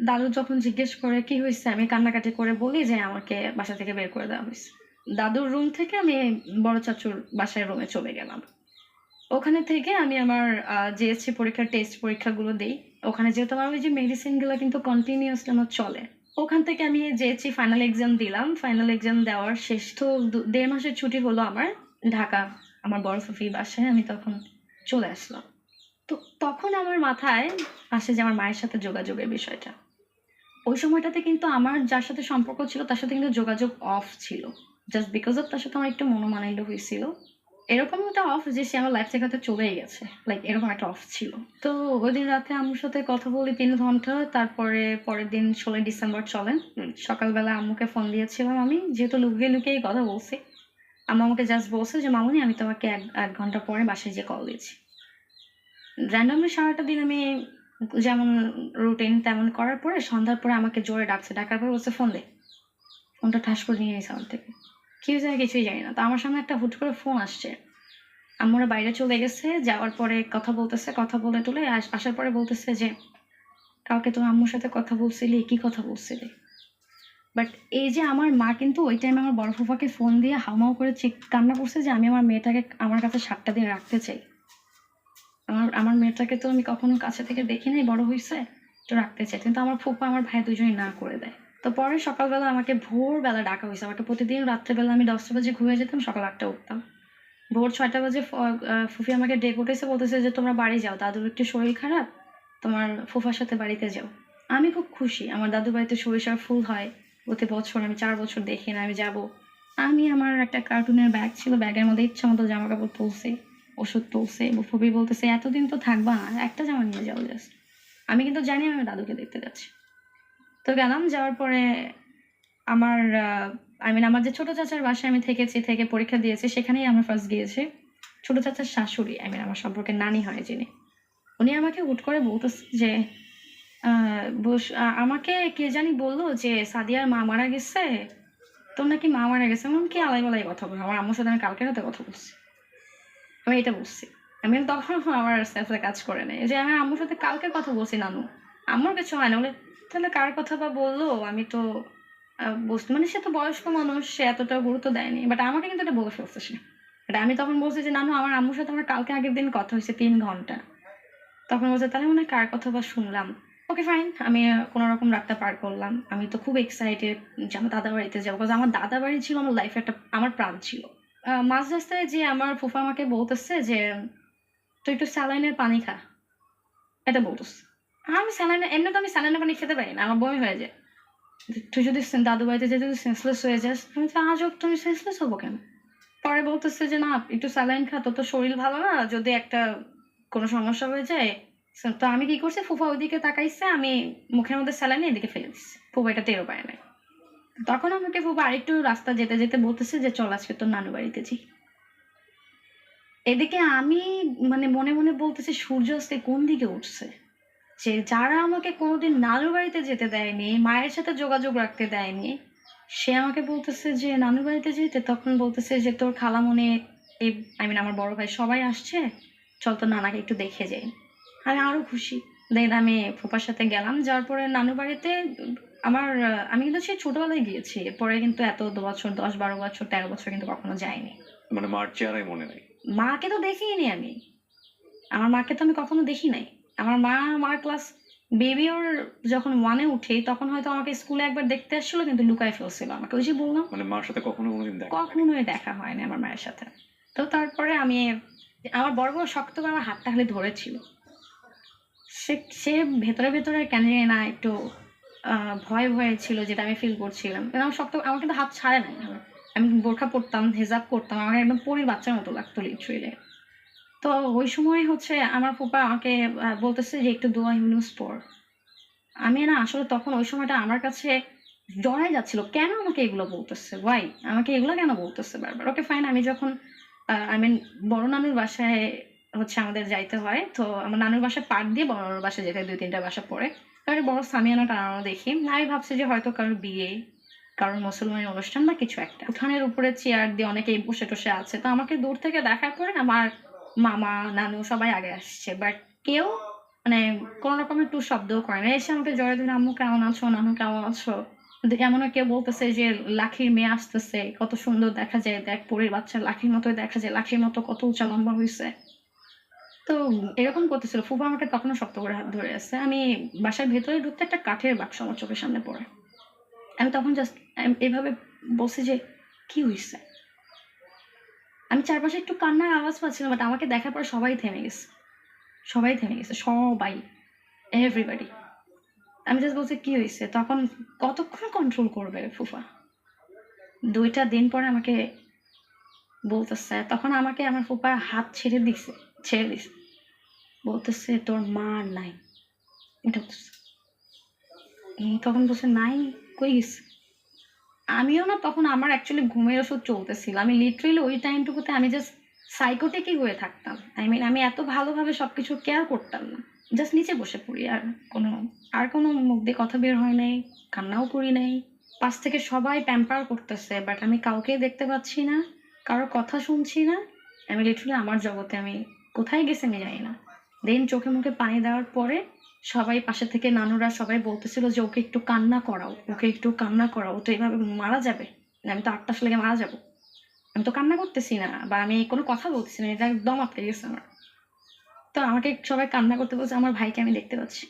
দাদু যখন জিজ্ঞেস করে, "কি হইছে?" আমি কান্নাকাটি করে বলি যে, "আমাকে বাসা থেকে বের করে দেওয়া হইছে।" দাদুর রুম থেকে আমি বড় চাচুর বাসায় রুমে চলে গেলাম। ওখানে থেকে আমি আমার জিএসসি পরীক্ষার টেস্ট পরীক্ষাগুলো দেই। ওখানে যেহেতু আমার ওই যে মেডিসিন গুলা কিন্তু কন্টিনিউয়াসলি আমার চলে। ওখান থেকে আমি জিএসসি ফাইনাল এক্সাম দিলাম। ফাইনাল এক্সাম দেওয়ার শেষ তো ১.৫ মাসের ছুটি হলো আমার। ঢাকা আমার বড় ফুফির বাসায় আমি তখন চলে আসলাম। তো তখন আমার মাথায় আসে যে আমার মায়ের সাথে যোগাযোগের বিষয়টা। ওই সময়টাতে কিন্তু আমার যার সাথে সম্পর্ক ছিল তার সাথে কিন্তু যোগাযোগ অফ ছিল। জাস্ট বিকজ অফ তার সাথে আমার একটু মনোমালিন্য হইছিল। এরকমও একটা অফ যে সে আমার লাইফ থেকে হয়তো চলেই গেছে। লাইক এরকম একটা অফ ছিল। তো ওইদিন রাতে আম্মুর সাথে কথা বলি ৩ ঘন্টা। তারপরে পরের দিন ১৬ই ডিসেম্বর চলেন। সকালবেলা আম্মুকে ফোন দিয়েছিলাম আমি। যেহেতু লুকিয়ে, লুকিয়েই কথা বলছি। আম্মু আমাকে জাস্ট বলছে যে, "মামুনি আমি তোমাকে ১ ঘন্টা পরে বাসায় যেয়ে কল দিচ্ছি।" randomly সারাটা দিন আমি যেমন রুটিন তেমন করার পরে সন্ধ্যার পরে আমাকে জোরে ডাকছে। ডাকার পরে বলছে, "ফোন দে।" ফোনটা ঠাস করে নিয়ে নিছি আমার থেকে। কি হয়েছে আমি কিছুই জানি না। তো আমার সামনে একটা হুট করে ফোন আসছে। আম্মুরা বাইরে চলে গেছে। যাওয়ার পরে কথা বলতেছে। কথা বলে টলে আসার পরে বলতেছে যে, "কালকে তোর আম্মুর সাথে কথা বলছিলি, কি কথা বলছিলি?" বাট এই যে আমার মা কিন্তু ওই টাইমে আমার বড় ফুফাকে ফোন দিয়ে হাউমাউ করে কান্না করছে যে, "আমি আমার মেয়েটাকে আমার কাছে ৭ টা দিন রাখতে চাই।" আমার মেয়েটাকে তো আমি কখনো কাছে থেকে দেখি নাই, বড় হইছে। তো রাখতে চাই। কিন্তু আমার ফুফা, আমার ভাই দুজনেই না করে দেয়। তো পরে সকালবেলা আমাকে ভোরবেলা ডাকা হইছে। আমাকে প্রতিদিন রাত্রেবেলা আমি ১০টা বাজে ঘুমিয়ে যেতাম, সকাল ৮ টায় উঠতাম। ভোর ৬টা বাজে ফুফি আমাকে ডেকে উঠাইছে, বলতেছে যে, "তোমরা বাড়ি যাও। দাদুর একটু শরীর খারাপ। তোমার ফুফার সাথে বাড়িতে যাও।" আমি খুব খুশি। আমার দাদুর বাড়িতে সরিষার ফুল হয় প্রতি বছর। আমি ৪ বছর দেখি না, আমি যাবো। আমি আমার একটা কার্টুনের ব্যাগ ছিল। ব্যাগের মধ্যে ইচ্ছামতো জামাকাপড় তুলছি, ওষুধ তুলছি। ফুফি বলতেছে, "এতদিন তো থাকবা না। একটা জামা নিয়ে যাও জাস্ট।" আমি কিন্তু জানি আমি দাদুকে দেখতে যাচ্ছি। তো গেলাম, যাওয়ার পরে আমার আমার যে ছোট চাচার বাসায় আমি থেকেছি, থেকে পরীক্ষা দিয়েছি, সেখানেই আমার ফার্স্ট গিয়েছি। ছোট চাচার শাশুড়ি, আমার সম্পর্কে নানি হয় যিনি, উনি আমাকে হুট করে বলতেছে যে আমাকে কে জানি বললো যে সাদিয়ার মা মারা গেছে, তোর নাকি মা মারা গেছে। আমি বললাম, কি আলাই বলাই কথা বলো, আমার আম্মুর সাথে আমি কালকে রাতে কথা বলছি, আমি এটা বলছি। আমি তখন আমার সেন্সে কাজ করে নাই যে আমি আম্মুর সাথে কালকে কথা বলছি, নানু আম্মুর কিছু হয় না বলে। তাহলে কার কথা বা বললো, আমি তো বুঝতে, মানে সে তো বয়স্ক মানুষ, সে এতটা গুরুত্ব দেয়নি, বাট আমাকে কিন্তু এটা বলে ফেলছে সে। বাট আমি তখন বলছি যে নানু আমার আম্মুর সাথে আমার কালকে আগের দিন কথা হয়েছে 3 ঘন্টা। তখন বলছে তাহলে মনে হয় কার কথা বা শুনলাম। ওকে ফাইন, আমি কোনো রকম রাতটা পার করলাম। আমি তো খুব এক্সাইটেড যে আমার দাদা বাড়িতে যাবো, কারণ আমার দাদা বাড়ি ছিল আমার লাইফে একটা, আমার প্রাণ ছিল। মাঝ রাস্তায় যে আমার ফুফা আমাকে বলতেছে যে তুই একটু স্যালাইনের পানি খা, এটা বলতেছে। আমি স্যালাইনের, এমনি তো আমি স্যালাইনের পানি খেতে পারি না, আমার বমি হয়ে যায়। তুই যদি দাদু বাড়িতে যে যদি সেন্সলেস হয়ে যাস, আমি তো আজব, তুমি সেন্সলেস হবো কেন? পরে বলতেছে যে না একটু স্যালাইন খা, তোর তো শরীর ভালো না, যদি একটা কোনো সমস্যা হয়ে যায়। তো আমি কি করছি, ফুফা ওইদিকে তাকাইছে, আমি মুখের মধ্যে স্যালাইন এদিকে ফেলে দিচ্ছি, ফুফা এটা টেরও পায় নাই। তখন আমাকে ফুফা আরেকটু রাস্তা যেতে যেতে বলতেছে যে চল আজকে তোর নানু বাড়িতে যাই। এদিকে আমি মনে মনে বলতেছি সূর্য আজকে কোন দিকে উঠছে, যে যারা আমাকে কোনোদিন নানু বাড়িতে যেতে দেয়নি, মায়ের সাথে যোগাযোগ রাখতে দেয়নি, সে আমাকে বলতেছে যে নানু বাড়িতে যেতে। তখন বলতেছে যে তোর খালামণি, এই আমার বড় ভাই সবাই আসছে, চল তো নানাকে একটু দেখে যাই। আমি আরো খুশি। দেন আমি ফুপার সাথে গেলাম, যাওয়ার পরে নানু বাড়িতে আমি কিন্তু সেই ছোটবেলায় গিয়েছি, পরে কিন্তু এত 2 বছর, 10-12 বছর, 13 বছর কিন্তু কখনো যাইনি। মানে মার চেহারাই মনে নাই। মাকে তো দেখিনি আমি, আমার মাকে তো আমি কখনো দেখি নাই। আমার ক্লাস বেবি ওর যখন 1-এ উঠি, তখন হয়তো আমাকে স্কুলে একবার দেখতে আসছিল, কিন্তু লুকায় ফেলছিল আমাকে। ওই যে বললাম, মানে মার সাথে কখনো কোনোদিন দেখা হয়নি। কখনোই দেখা হয়নি আমার মায়ের সাথে। তো তারপরে আমার বড় বড় শক্ত করে আমার হাতটা খালি ধরেছিল। সে সে ভেতরে ভেতরে কেন জানি না একটু ভয় ভয়ে ছিল, যেটা আমি ফিল করছিলাম। কিন্তু আমার শক্ত, আমার কিন্তু হাত ছাড়ে নাই। আমি বোরখা পরতাম, হেজাব করতাম, আমার একদম পরীর বাচ্চার মতো লাগতো লিটারেলি। তো ওই সময় হচ্ছে আমার ফুপা আমাকে বলতেছে যে একটু দোয়া ইউনুস পড়। আমি না আসলে তখন ওই সময়টা আমার কাছে জড়াই যাচ্ছিল, কেন আমাকে এগুলো বলতেছে, ওয়াই আমাকে এগুলো কেন বলতেছে বারবার। ওকে ফাইন, আমি যখন বড় নানুর বাসায় হচ্ছে আমাদের যাইতে হয়, তো আমার নানুর বাসায় পার দিয়ে বড় নানুর বাসায় যেতে হয়, 2-3টা বাসা পরে। তারপরে বড় সামিয়ানা টানানো দেখি, আমি ভাবছি যে হয়তো কারোর বিয়ে, কারোর মুসলমানের অনুষ্ঠান বা কিছু একটা। উঠানের উপরে চেয়ার দিয়ে অনেকেই বসে টসে আছে, তো আমাকে দূর থেকে দেখার পরে আমার মামা নানু সবাই আগে আসছে, বাট কেউ মানে কোনো রকম একটু শব্দও করে না। এসে আমাকে জড়িয়ে ধরে আম্মু কেমন আছো, নানু কেমন আছো। এমনও কেউ বলতেছে যে লাখির মেয়ে আসতেছে, কত সুন্দর দেখা যায়, দেখ পরীর বাচ্চা লাখির মতোই দেখা যায়, লাখির মতো কত উঁচা লম্বা হয়েছে। তো এরকম করতেছিল। ফুফা আমাকে তখনও শক্ত করে হাত ধরে আছে। আমি বাসার ভেতরে ঢুকতে একটা কাঠের বাক্স আমার চোখের সামনে পড়ে। আমি তখন জাস্ট এভাবে বলছি যে কি হয়েছে। আমি চারপাশে একটু কান্নার আওয়াজ পাচ্ছিলাম, বাট আমাকে দেখার পর সবাই থেমে গেছে, সবাই থেমে গেছে, সবাই, এভরিবডি। আমি জাস্ট বলছি কি হয়েছে। তখন কতক্ষণ কন্ট্রোল করবে ফুফা। 2টা দিন পরে আমাকে বলতেছে, তখন আমাকে আমার ফুফার হাত ছেড়ে দিছে, বলতেছে তোর মা আর নাই। এটা বলতেছে। তখন বলছে নাই, কই গেছে। আমিও না তখন আমার অ্যাকচুয়ালি ঘুমের ওষুধ চলতেছিল। আমি লিটারেলি ওই টাইমটুকুতে আমি জাস্ট সাইকোটিকই হয়ে থাকতাম। আমি এত ভালোভাবে সবকিছু কেয়ার করতাম না। জাস্ট নিচে বসে পড়ি, আর কোনো মুখ দিয়ে কথা বের হয় নাই, কান্নাও করি নাই। পাশ থেকে সবাই প্যাম্পার করতেছে, বাট আমি কাউকেই দেখতে পাচ্ছি না, কারোর কথা শুনছি না। আমি লিটারেলি আমার জগতে, আমি কোথায় গেছি আমি জানি না। দেন চোখে মুখে পানি দেওয়ার পরে সবাই পাশে থেকে নানুরা সবাই বলতেছিল যে ওকে একটু কান্না করাও, ওকে একটু কান্না করাও, ও তো এভাবে মারা যাবে, আমি তো 8টার লেগে মারা যাবো। আমি তো কান্না করতেছি না বা আমি কোনো কথা বলতেছি না, এটা একদম আটকে গেছে আমার। তো আমাকে সবাই কান্না করতে বলছে। আমার ভাইকে আমি দেখতে পাচ্ছি,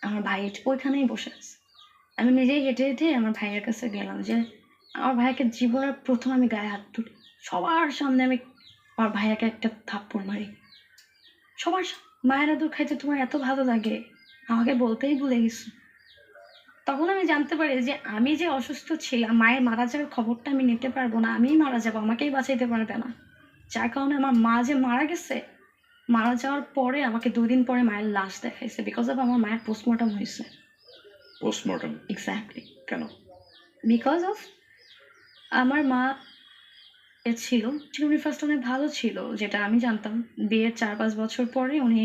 আমার ভাই ওইখানেই বসে আছে। আমি নিজেই হেঁটে হেঁটে আমার ভাইয়ের কাছে গেলাম, যে আমার ভাইয়াকে জীবনের প্রথম আমি গায়ে হাত তুলি, সবার সামনে আমি আমার ভাইয়াকে একটা থাপ্পড় মারি। মায়েরা দুধ খাইতে তোমার এত ভালো লাগে, আমাকে বলতেই ভুলে গেছো। তখন আমি জানতে পারি যে আমি যে অসুস্থ ছিলাম, মায়ের মারা যাওয়ার খবরটা আমি নিতে পারবো না, আমিই মারা যাবো, আমাকেই বাঁচাইতে পারবে না। যার কারণে আমার মা যে মারা গেছে, মারা যাওয়ার পরে আমাকে 2 দিন পরে মায়ের লাশ দেখাইছে। বিকজ অফ আমার মায়ের পোস্টমর্টম হইছে। Post-mortem exactly. কেন? বিকজ অফ আমার মা ছিল, উনি ফার্স্ট অনেক ভালো ছিল যেটা আমি জানতাম। বিয়ের 4-5 বছর পরে উনি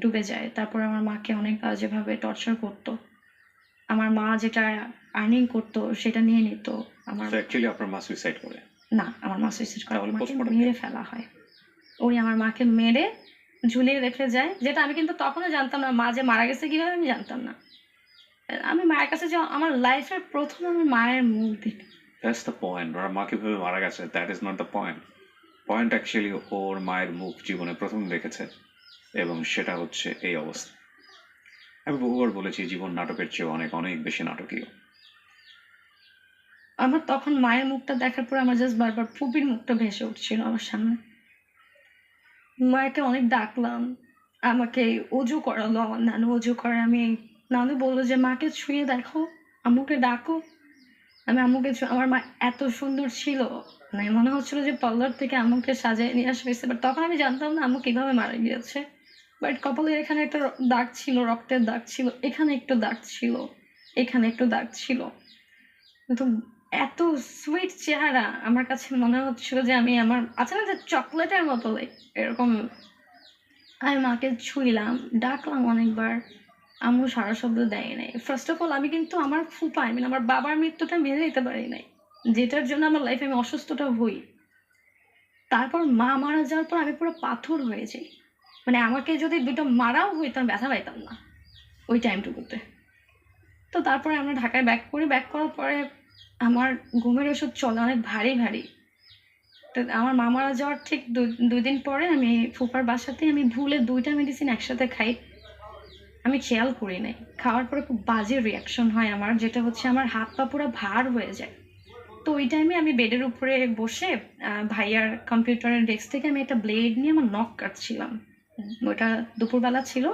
ডুবে যায়। তারপরে আমার মাকে অনেক বাজেভাবে টর্চার করতো। আমার মা যেটা আর্নিং করতো সেটা নিয়ে নিত। আমার তো অ্যাকচুয়ালি আপনার মা সুইসাইড করে? না, আমার মা সুইসাইড করে, তাহলে আমার মাকে পোস্টমর্টম মেরে কেন? ফেলা হয়। উনি আমার মাকে মেরে ঝুলিয়ে রেখে যায়, যেটা আমি কিন্তু তখনও জানতাম না। মা যে মারা গেছে কিভাবে আমি জানতাম না। আমি মায়ের কাছে যে আমার লাইফের ১ম আমি মায়ের মুখ দেখি। That's the point. ওনার মা কিভাবে মারা গেছে that is not the point. Point actually ওর মায়ের মুখ জীবনে প্রথম দেখেছে এবং সেটা হচ্ছে এই অবস্থা। আমি বহুবার বলেছি জীবন নাটকের চেয়ে অনেক অনেক বেশি নাটকীয়। আমার তখন মায়ের মুখটা দেখার পর আমার জাস্ট বারবার ফুপির মুখটা ভেসে উঠছিল আমার সামনে। মাকে অনেক ডাকলাম, আমাকে অজু করালো আমার নানু, অজু করে আমি, নানু বললো যে মাকে ছুঁয়ে দেখো, আম্মুকে ডাকো। আমি আম্মুকে আমার মা এত সুন্দর ছিল, মানে মনে হচ্ছিল যে পার্লার থেকে আম্মুকে সাজায় নিয়ে আসা হয়েছে। বাট তখন আমি জানতাম না আম্মু কিভাবে মারা গিয়েছে। বাট কপালের এখানে একটা দাগ ছিল, রক্তের দাগ ছিল, এখানে একটু দাগ ছিল, এখানে একটু দাগ ছিল। কিন্তু এত সুইট চেহারা, আমার কাছে মনে হচ্ছিল যে আমি আমার আছে না যে চকলেটের মতো এরকম। আমি মাকে ছুঁইলাম, ডাকলাম অনেকবার, আম্মু সারা শব্দ দেয় নাই। ফার্স্ট অফ অল আমি কিন্তু আমার ফুপা, I mean আমার বাবার মৃত্যুটা মেনে নিতে পারি নাই, যেটার জন্য আমার লাইফে আমি অসুস্থটা হই। তারপর মা মারা যাওয়ার পর আমি পুরো পাথর হয়ে যাই। মানে আমাকে যদি দুটো মারাও হইতো আমি ব্যথা পাইতাম না ওই টাইমটুকুতে। তো তারপরে আমরা ঢাকায় ব্যাক করি, ব্যাক করার পরে আমার ঘুমের ওষুধ চলে অনেক ভারী ভারী। তো আমার মা মারা যাওয়ার ঠিক 2 দিন পরে আমি ফুপার বাসাতে আমি ভুলে 2টা মেডিসিন একসাথে খাই। আমি খেয়াল করি নাই। খাওয়ার পরে খুব বাজে রিঅ্যাকশন হয় আমার, যেটা হচ্ছে আমার হাত পা পুরা ভার হয়ে যায়। তো ওই টাইমে আমি বেডের উপরে বসে ভাইয়ার কম্পিউটারের ডেস্ক থেকে আমি একটা ব্লেড নিয়ে আমার নখ কাটছিলাম। ওটা দুপুরবেলা ছিল।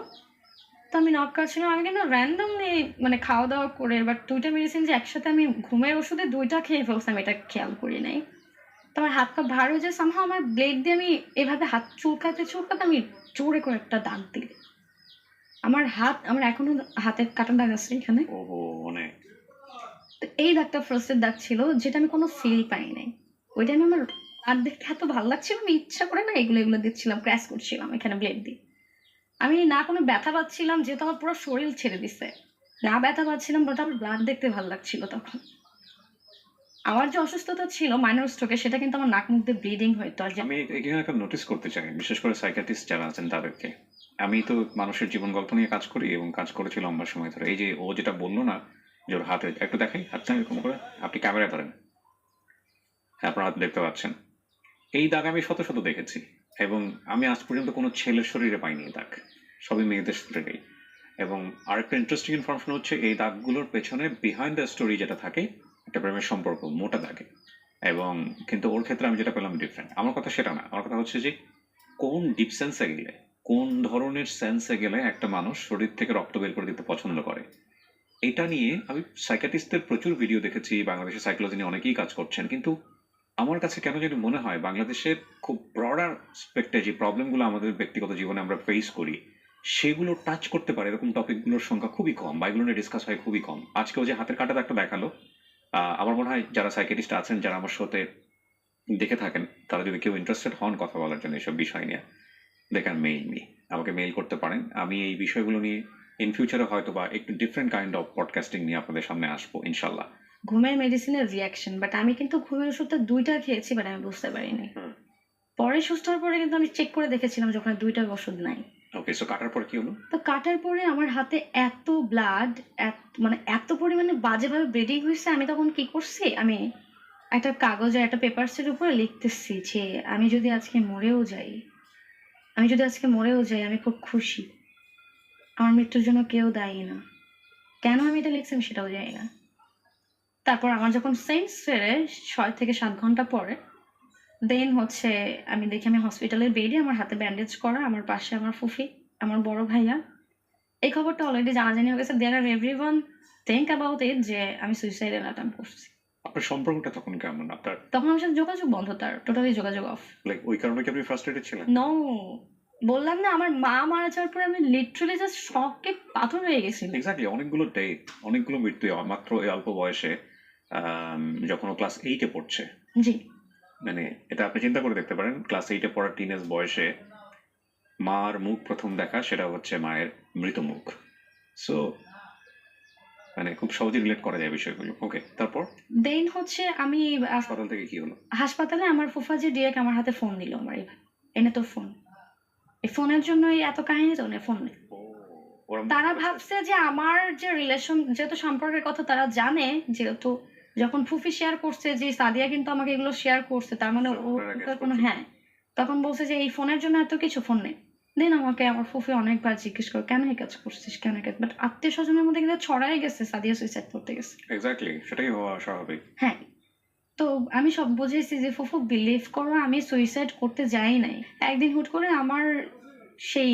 তো আমি নখ কাটছিলাম। আমি কিন্তু randomly মানে খাওয়া-দাওয়া করে, বাট 2টা মেডিসিন যে একসাথে আমি ঘুমের ওষুধে 2টা খেয়ে ফেলছি আমি এটা খেয়াল করি নাই। তো আমার হাত পা ভার হয়ে যায়, somehow আমার ব্লেড দিয়ে আমি এভাবে হাত চুলকাতে, চুলকাতে আমি জোরে করে একটা দাগ দিই। আমার এখনো হাতের কাটা দাগ আছে এখানে। ওহো! অনেক। তো এই দাগটা ফার্স্টের দাগ ছিল, যেটা আমি কোনো ফিল পাই নাই। ওই টাইমে আমার হাত দেখতে এত ভালো লাগছিল, আমি ইচ্ছা করে না এগুলো দিচ্ছিলাম, ক্র্যাশ করছিলাম এখানে ব্লেড দিয়ে। আমি না কোনো ব্যথা পাচ্ছিলাম, যেহেতু আমার পুরো শরীর ছেড়ে দিছে। না ব্যথা পাচ্ছিলাম, বাট আমার ব্লাড দেখতে ভালো লাগছিল তখন। আমার যে অসুস্থতা ছিল মাইনর স্ট্রোকে, সেটা কিন্তু আমার নাক মুখ দিয়ে ব্লিডিং হইতো। আর আমি এখানে একটা নোটিস করতে চাই, বিশেষ করে সাইকিয়াট্রিস্ট যারা আছেন তাদেরকে। আমি তো মানুষের জীবন গল্প নিয়ে কাজ করি এবং কাজ করেছি লম্বা সময় ধরে। এই যে ও যেটা বলল না যে ওর হাতে একটু দেখাই হাতটা এরকম করে, আপনি ক্যামেরায় ধরেন, হ্যাঁ আপনারা হয়তো দেখতে পাচ্ছেন। এই দাগ আমি শত শত দেখেছি এবং আমি আজ পর্যন্ত কোনো ছেলের শরীরে পাইনি এই দাগ, সবই মেয়েদের শরীরেই। এবং আরেকটা ইন্টারেস্টিং ইনফরমেশন হচ্ছে এই দাগগুলোর পেছনে বিহাইন্ড দ্য স্টোরি যেটা থাকে একটা প্রেমের সম্পর্ক মোটা দাগে। এবং কিন্তু ওর ক্ষেত্রে আমি যেটা পেলাম ডিফারেন্ট। আমার কথা সেটা না, আমার কথা হচ্ছে যে কোন ডিপ সেন্সে গেলে, কোন ধরনের সেন্সে গেলে একটা মানুষ শরীর থেকে রক্ত বের করে দিতে পছন্দ করে। এটা নিয়ে আমি সাইকিয়াট্রিস্টদের প্রচুর ভিডিও দেখেছি, বাংলাদেশের সাইকোলজি নিয়ে অনেকেই কাজ করছেন, কিন্তু আমার কাছে কেন জানি মনে হয় বাংলাদেশের খুব ব্রডার স্পেক্টে যে প্রবলেমগুলো আমাদের ব্যক্তিগত জীবনে আমরা ফেস করি সেগুলো টাচ করতে পারে এরকম টপিকগুলোর সংখ্যা খুবই কম, বা এগুলো নিয়ে ডিসকাস হয় খুবই কম। আজকেও যে হাতের কাটা একটা দেখালো, আমার মনে হয় যারা সাইকিয়াট্রিস্ট আছেন যারা আমার সাথে দেখে থাকেন, তারা যদি কেউ ইন্টারেস্টেড হন কথা বলার জন্য এসব বিষয় নিয়ে, দে ক্যান মেইল মি, আমাকে মেইল করতে পারেন। আমি এই বিষয়গুলো নিয়ে ইন ফিউচারে হয়তো বা একটু ডিফারেন্ট কাইন্ড অফ পডকাস্টিং নিয়ে আপনাদের সামনে আসবো ইনশাল্লাহ। ঘুমের মেডিসিনের রিঅ্যাকশন, বাট আমি কিন্তু ঘুমের ওষুধটা 2টা খেয়েছি, বাট আমি বুঝতে পারিনি। পরে সুস্থ হওয়ার পরে কিন্তু আমি চেক করে দেখেছিলাম যে ওখানে 2টা ওষুধ নাই। ওকে, সো কাটার পর কি হলো? তো কাটার পরে আমার হাতে এত ব্লাড, মানে এত পরিমাণে বাজেভাবে ব্লিডিং হয়েছে। আমি তখন কি করছি, আমি একটা কাগজে একটা পেপারসের উপরে লিখতেছি যে আমি যদি আজকে মরেও যাই, আমি খুব খুশি। আমার মৃত্যুর জন্য কেউ দায়ী না। কেন আমি এটা লিখছি আমি সেটাও জানি না। তারপর আমার যখন সেন্স ফেরে 6 থেকে 7 ঘন্টা পরে, দেন হচ্ছে আমি দেখি আমি হসপিটালের বেডে, আমার হাতে ব্যান্ডেজ করা, আমার পাশে আমার ফুফি, আমার বড় ভাইয়া। এই খবরটা অলরেডি জানাজানি হয়ে গেছে। দেয়ার আর এভরিওয়ান থিঙ্ক অ্যাবাউট ইট যে আমি সুইসাইডাল অ্যাটেম্প্ট করছি। আপনার সম্পর্কটা তখন কেমন? আপনার তখন আমার সাথে যোগাযোগ বন্ধ, তার টোটালি যোগাযোগ অফ। লাইক ওই কারণে কি আপনি ফ্রাস্ট্রেটেড ছিলেন? নো, বললাম না আমার মা মারা যাওয়ার পরে আমি লিটারালি জাস্ট শকে পাথর হয়ে গেছিলাম। এক্স্যাক্টলি, অনেকগুলো ডেথ, অনেকগুলো মৃত্যু মাত্র এই অল্প বয়সে, যখন ও ক্লাস 8 এ পড়ছে। জি। মানে এটা আপনি চিন্তা করে দেখতে পারেন, ক্লাস 8 এ পড়া টিনেজ বয়সে মার মুখ প্রথম দেখা সেটা হচ্ছে মায়ের মৃত মুখ। সো মানে খুব সহজে রিলেট করা যায় বিষয়গুলো। ওকে, তারপর দেন হচ্ছে আমি হাসপাতাল থেকে কি হলো? হাসপাতালে আমার ফুফাজি ডিরেক্ট আমার হাতে ফোন দিল, আমার এনে তোর ফোন। এই ফোনের জন্যই এত কাহিনী, তো ফোন নেই। ও, ওরা তারা ভাবছে যে আমার যে রিলেশন, যেহেতু সম্পর্কের কথা তারা জানে, যেহেতু যখন ফুফি শেয়ার করছে যে সাদিয়া কিন্তু আমাকে এগুলো শেয়ার করছে, তার মানে So, ও আপনারা guess ওটার কোনো করছেন। হ্যাঁ। তখন বলছে যে এই ফোনের জন্য এত কিছু, ফোন নেই। দেন আমাকে আমার ফুফি অনেকবার জিজ্ঞেস করে কেন এই কাজ করছিস, কেন এই কাজ, বাট আত্মীয় স্বজনের মধ্যে কিন্তু ছড়াই গেছে সাদিয়া সুইসাইড করতে গেছে। এক্স্যাক্টলি, সেটাই হওয়া স্বাভাবিক। হ্যাঁ, তো আমি সব বুঝেছি যে ফুফু বিলিভ করো আমি সুইসাইড করতে যাই নাই। একদিন হুট করে আমার সেই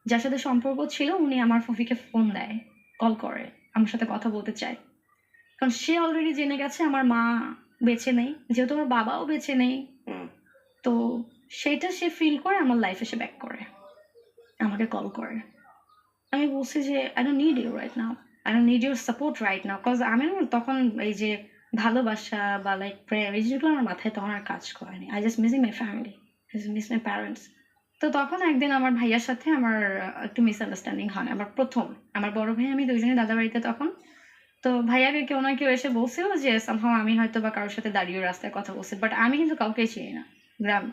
যার সাথে সম্পর্ক ছিল উনি আমার ফুফিকে ফোন দেয়, কল করে, আমার সাথে কথা বলতে চায়। কারণ সে অলরেডি জেনে গেছে আমার মা বেঁচে নেই, যেহেতু আমার বাবাও বেঁচে নেই। হুম, তো সেটা সে ফিল করে আমার লাইফে সে ব্যাক করে, আমাকে কল করে। আমি বলছি যে I don't need you right now, I don't need your support right now, cause আমি না তখন এই যে ভালোবাসা বা লাইক প্রেয়ার এই যেগুলো আমার মাথায় তখন আর কাজ করেনি। I just missing my family, I just miss my parents. তো তখন একদিন আমার ভাইয়ার সাথে আমার একটু মিসআন্ডারস্ট্যান্ডিং হয়। আমার বড় ভাই আমি দুইজনে দাদা বাড়িতে তখন। তো ভাইয়াকে কেউ না কেউ এসে বলছিল যে সামহাও আমি হয়তো বা কারোর সাথে দাঁড়িয়ে রাস্তায় কথা বলছি, বাট আমি কিন্তু কাউকে চিনি না। গ্রাম,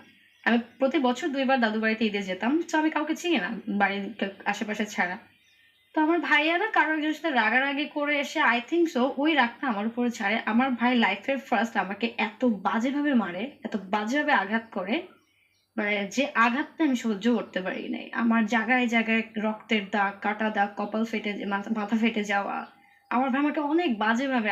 আমি প্রতি বছর 2 বার দাদু বাড়িতে ঈদে যেতাম, তো আমি কাউকে চিনি না বাড়ির আশেপাশে ছাড়া। তো আমার ভাইয়া না কারো একজনের সাথে রাগারাগি করে এসে আই থিঙ্ক সো ওই রাগটা আমার উপরে ছাড়ে। আমার ভাই লাইফের ফার্স্ট আমাকে এত বাজেভাবে মারে, এত বাজেভাবে আঘাত করে, মানে যে আঘাতটা আমি সহ্য করতে পারি নাই। আমার জায়গায় জায়গায় রক্তের দাগ, কাটা দাগ, কপাল ফেটে, মাথা ফেটে যাওয়া। আমার ভাই আমাকে অনেক বাজেভাবে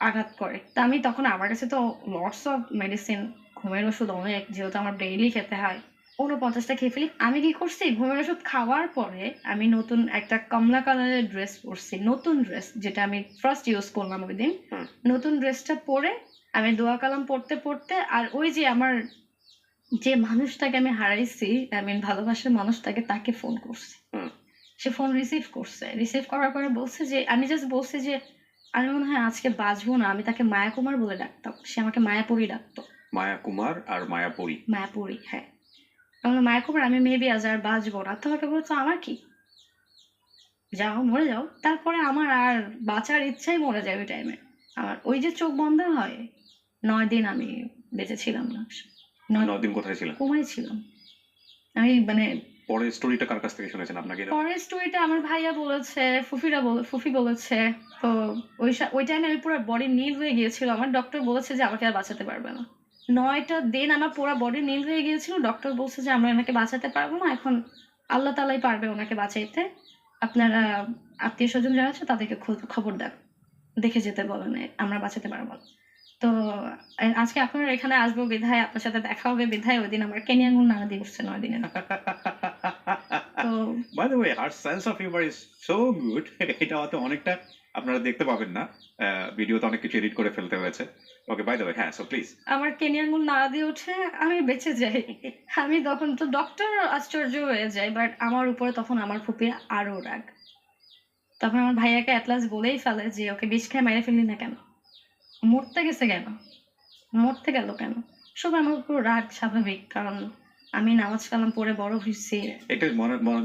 আঘাত করে। তা আমি তখন, আমার কাছে তো লটস অফ মেডিসিন, ঘুমের ওষুধ অনেক, যেহেতু আমার ডেইলি খেতে হয়, 49টা খেয়ে ফেলি। আমি কি করছি, ঘুমের ওষুধ খাওয়ার পরে আমি নতুন একটা কমলা কালারের ড্রেস পরছি, নতুন ড্রেস যেটা আমি ফার্স্ট ইউজ করলাম ওই দিন। হুম। নতুন ড্রেসটা পরে আমি দোয়া কালাম পড়তে পড়তে, আর ওই যে আমার যে মানুষটাকে আমি হারাইছি, আই মিন ভালোবাসার মানুষটাকে, তাকে ফোন করছি। হুম। সে ফোন রিসিভ করছে, রিসিভ করার পরে বলছে যে, আমি জাস্ট বলছি যে আমি মনে হয় আজকে বাঁচবো না। আমি তাকে মায়া কুমার বলে ডাকতাম, সে আমাকে মায়াপুরি ডাকতো। মায়া কুমার আর মায়াপুরী। মায়াপুরি, হ্যাঁ। আমি বললাম, মায়া কুমার আমি মেবি আজ আর বাঁচবো না। তোমাকে বলতো আমার কি, যাও মরে যাও। তারপরে আমার আর বাঁচার ইচ্ছাই মরে যায় ওই টাইমে। আমার ওই যে চোখ বন্ধ হয়, 9 দিন আমি বেঁচে ছিলাম না। 9 দিন কোথায় ছিলেন? কোমায় ছিলাম আমি, মানে পরে স্টোরিটা কার কাছ থেকে শুনেছেন? আপনাকে না? পরের স্টোরিটা আমার ভাইয়া বলেছে, ফুফি বলেছে। তো ওই টাইমে আমি পুরো বডি নীল হয়ে গিয়েছিল। আমার ডক্টর বলেছে যে আমাকে আর বাঁচাতে পারবে না। 9টা দিন আমার পুরো বডি নীল হয়ে গিয়েছিল। ডক্টর বলছে যে আমরা ওনাকে বাঁচাতে পারবো না, এখন আল্লাহ তাআলাই পারবে ওনাকে বাঁচাইতে। আপনারা আত্মীয় স্বজন যারা আছে তাদেরকে খবর দেন, দেখে যেতে বলেন, আমরা বাঁচাতে পারবো না। তো আজকে আপনার এখানে আসবো বিধায়, আপনার সাথে দেখা হবে বিধায় ওই দিন আমার কেনিয়া আঙ্গুল নাড়া দিয়ে উঠছে 9 দিনের। তো by the way, her sense of humour is so good. এটা হয়তো অনেকটা আপনারা দেখতে পাবেন না, ভিডিওতে অনেক কিছু এডিট করে ফেলতে হয়েছে। ওকে, বাই দ্য ওয়ে, হ্যাঁ, সো প্লিজ। আমার কেনিয়া আঙ্গুল নাড়া দিয়ে উঠে আমি বেঁচে যাই। আমি তখন তো ডক্টর আশ্চর্য হয়ে যায়, বাট আমার উপরে তখন আমার ফুপির আরো রাগ। তখন আমার ভাইয়াকে অ্যাটলাস বলেই ফেলে যে ওকে বিষ খেয়ে মেরে ফেললি না কেন, মরতে গেছে কেন, মরতে গেল কেন। সব আমার উপর রাগ স্বাভাবিক, কারণ আমি নামাজ কালাম পড়ে বড় হয়েছি। একটা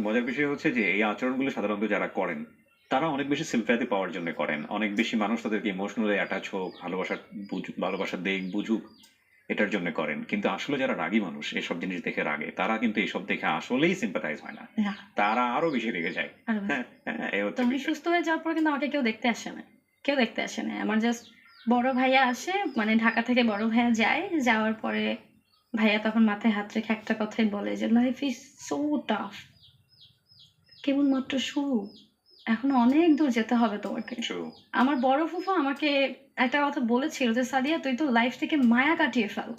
মজার বিষয় হচ্ছে যে এই আচরণগুলো সাধারণত যারা করেন তারা অনেক বেশি সিম্প্যাথি পাওয়ার জন্য করেন। অনেক বেশি মানুষ তাদেরকে ইমোশনালি অ্যাটাচ হোক, ভালোবাসা দেখ বুঝুক, এটার জন্য করেন। কিন্তু আসলে যারা রাগী মানুষ, এসব জিনিস দেখে রাগে, তারা কিন্তু এইসব দেখে আসলেই সিম্পাথাইজ হয় না, না, তারা আরো বেশি রেগে যায়। আরো বেশি। হ্যাঁ, হ্যাঁ, এই তো হচ্ছে আমি বিষয়। সুস্থ হয়ে যাওয়ার পর কিন্তু আমাকে কেউ দেখতে আসে না, কেউ দেখতে আসে না। আমার জাস্ট বড় ভাইয়া আসে, মানে ঢাকা থেকে বড় ভাইয়া যায়, যাওয়ার পরে ভাইয়া তখন মাথায় হাত রেখে একটা কথাই বলে যে লাইফ ইজ সো টাফ, কেবলমাত্র শুরু, এখনো অনেক দূর যেতে হবে তোমাকে। True. আমার বড় ফুফু আমাকে একটা কথা বলেছিল যে সাদিয়া তুই তো লাইফ থেকে মায়া কাটিয়ে ফেল,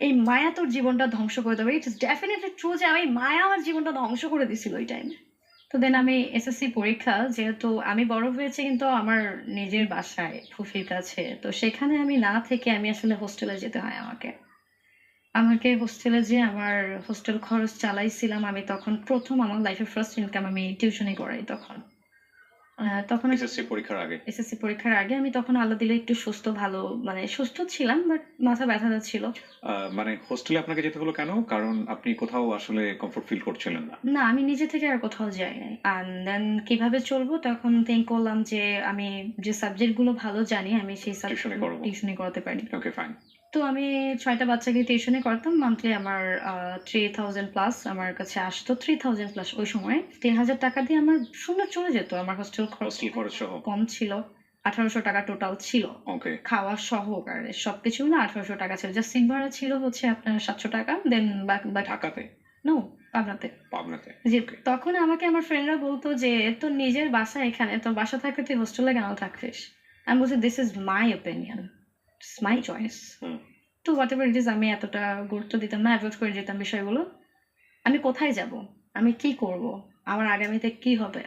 এই মায়া তোর জীবনটা ধ্বংস করে দেবে। ইটস ডেফিনেটলি ট্রু যে আমি মায়া আমার জীবনটা ধ্বংস করে দিছিল ওই টাইমে। তো দেন আমি এসএসসি পরীক্ষা যেহেতু আমি বড় হয়েছি কিন্তু আমার নিজের বাসায় ফুফির কাছে। তো সেখানে আমি না থেকে আমি আসলে হোস্টেলে যেতে হয় আমাকে। আমাকে হোস্টেলে যেয়ে আমার হোস্টেল খরচ চালাইছিলাম আমি তখন ১ম আমার লাইফের ফার্স্ট ইনকাম আমি টিউশনি করাই তখন। তখন এসএসসি পরীক্ষার আগে? এসএসসি পরীক্ষার আগে আমি তখন আল্লাহ দিলে একটু সুস্থ ভালো মানে সুস্থ ছিলাম বাট মাথা ব্যথা যাচ্ছিল। মানে হোস্টেলে আপনাকে যেতে হলো কেন? কারণ আপনি কোথাও আসলে কমফোর্ট ফিল করছিলেন না। না আমি নিজে থেকে আর কোথাও যাই নাই। অ্যান্ড দেন কিভাবে চলবো তখন থিংক করলাম যে আমি যে সাবজেক্ট গুলো ভালো জানি আমি সেই টিউশনি সাবজেক্ট করব। টিউশনি করাতে পারি। ওকে, ফাইন। তো আমি ৬ টা বাচ্চাকে টিউশনি করতাম। মান্থলি আমার ৩,০০০ প্লাস আমার কাছে আসতো। ৩,০০০ প্লাস ওই সময়ে। ৳৩,০০০ দিয়ে আমার সুন্দর চলে যেত। আমার হোস্টেল খরচ হোস্টেল খরচ সহ? কম ছিল। ৳১৮০০ টোটাল ছিল। ওকে। খাওয়া সহকারে সবকিছু মিলে ৳১৮০০ ছিল। জাস্ট সিম ভাড়া ছিল হচ্ছে আপনার ৳৭০০ দেন বাকি ঢাকাতে? নো পাবনাতে। পাবনাতে? জি, ওকে। তখন আমাকে আমার ফ্রেন্ডরা বলত যে, "তোর নিজের বাসা এখানে। তোর বাসা থাকলে তুই হোস্টেলে কেন থাকছিস?" আমি বলছি, "this is my opinion. It's my choice." হুম। তো হোয়াটএভার ইট ইস আমি এতটা গুরুত্ব দিতাম না, এভয়েড করে যেতাম বিষয়গুলো। আমি কোথায় যাব? আমি কি করব? আমার আগামীতে কি হবে?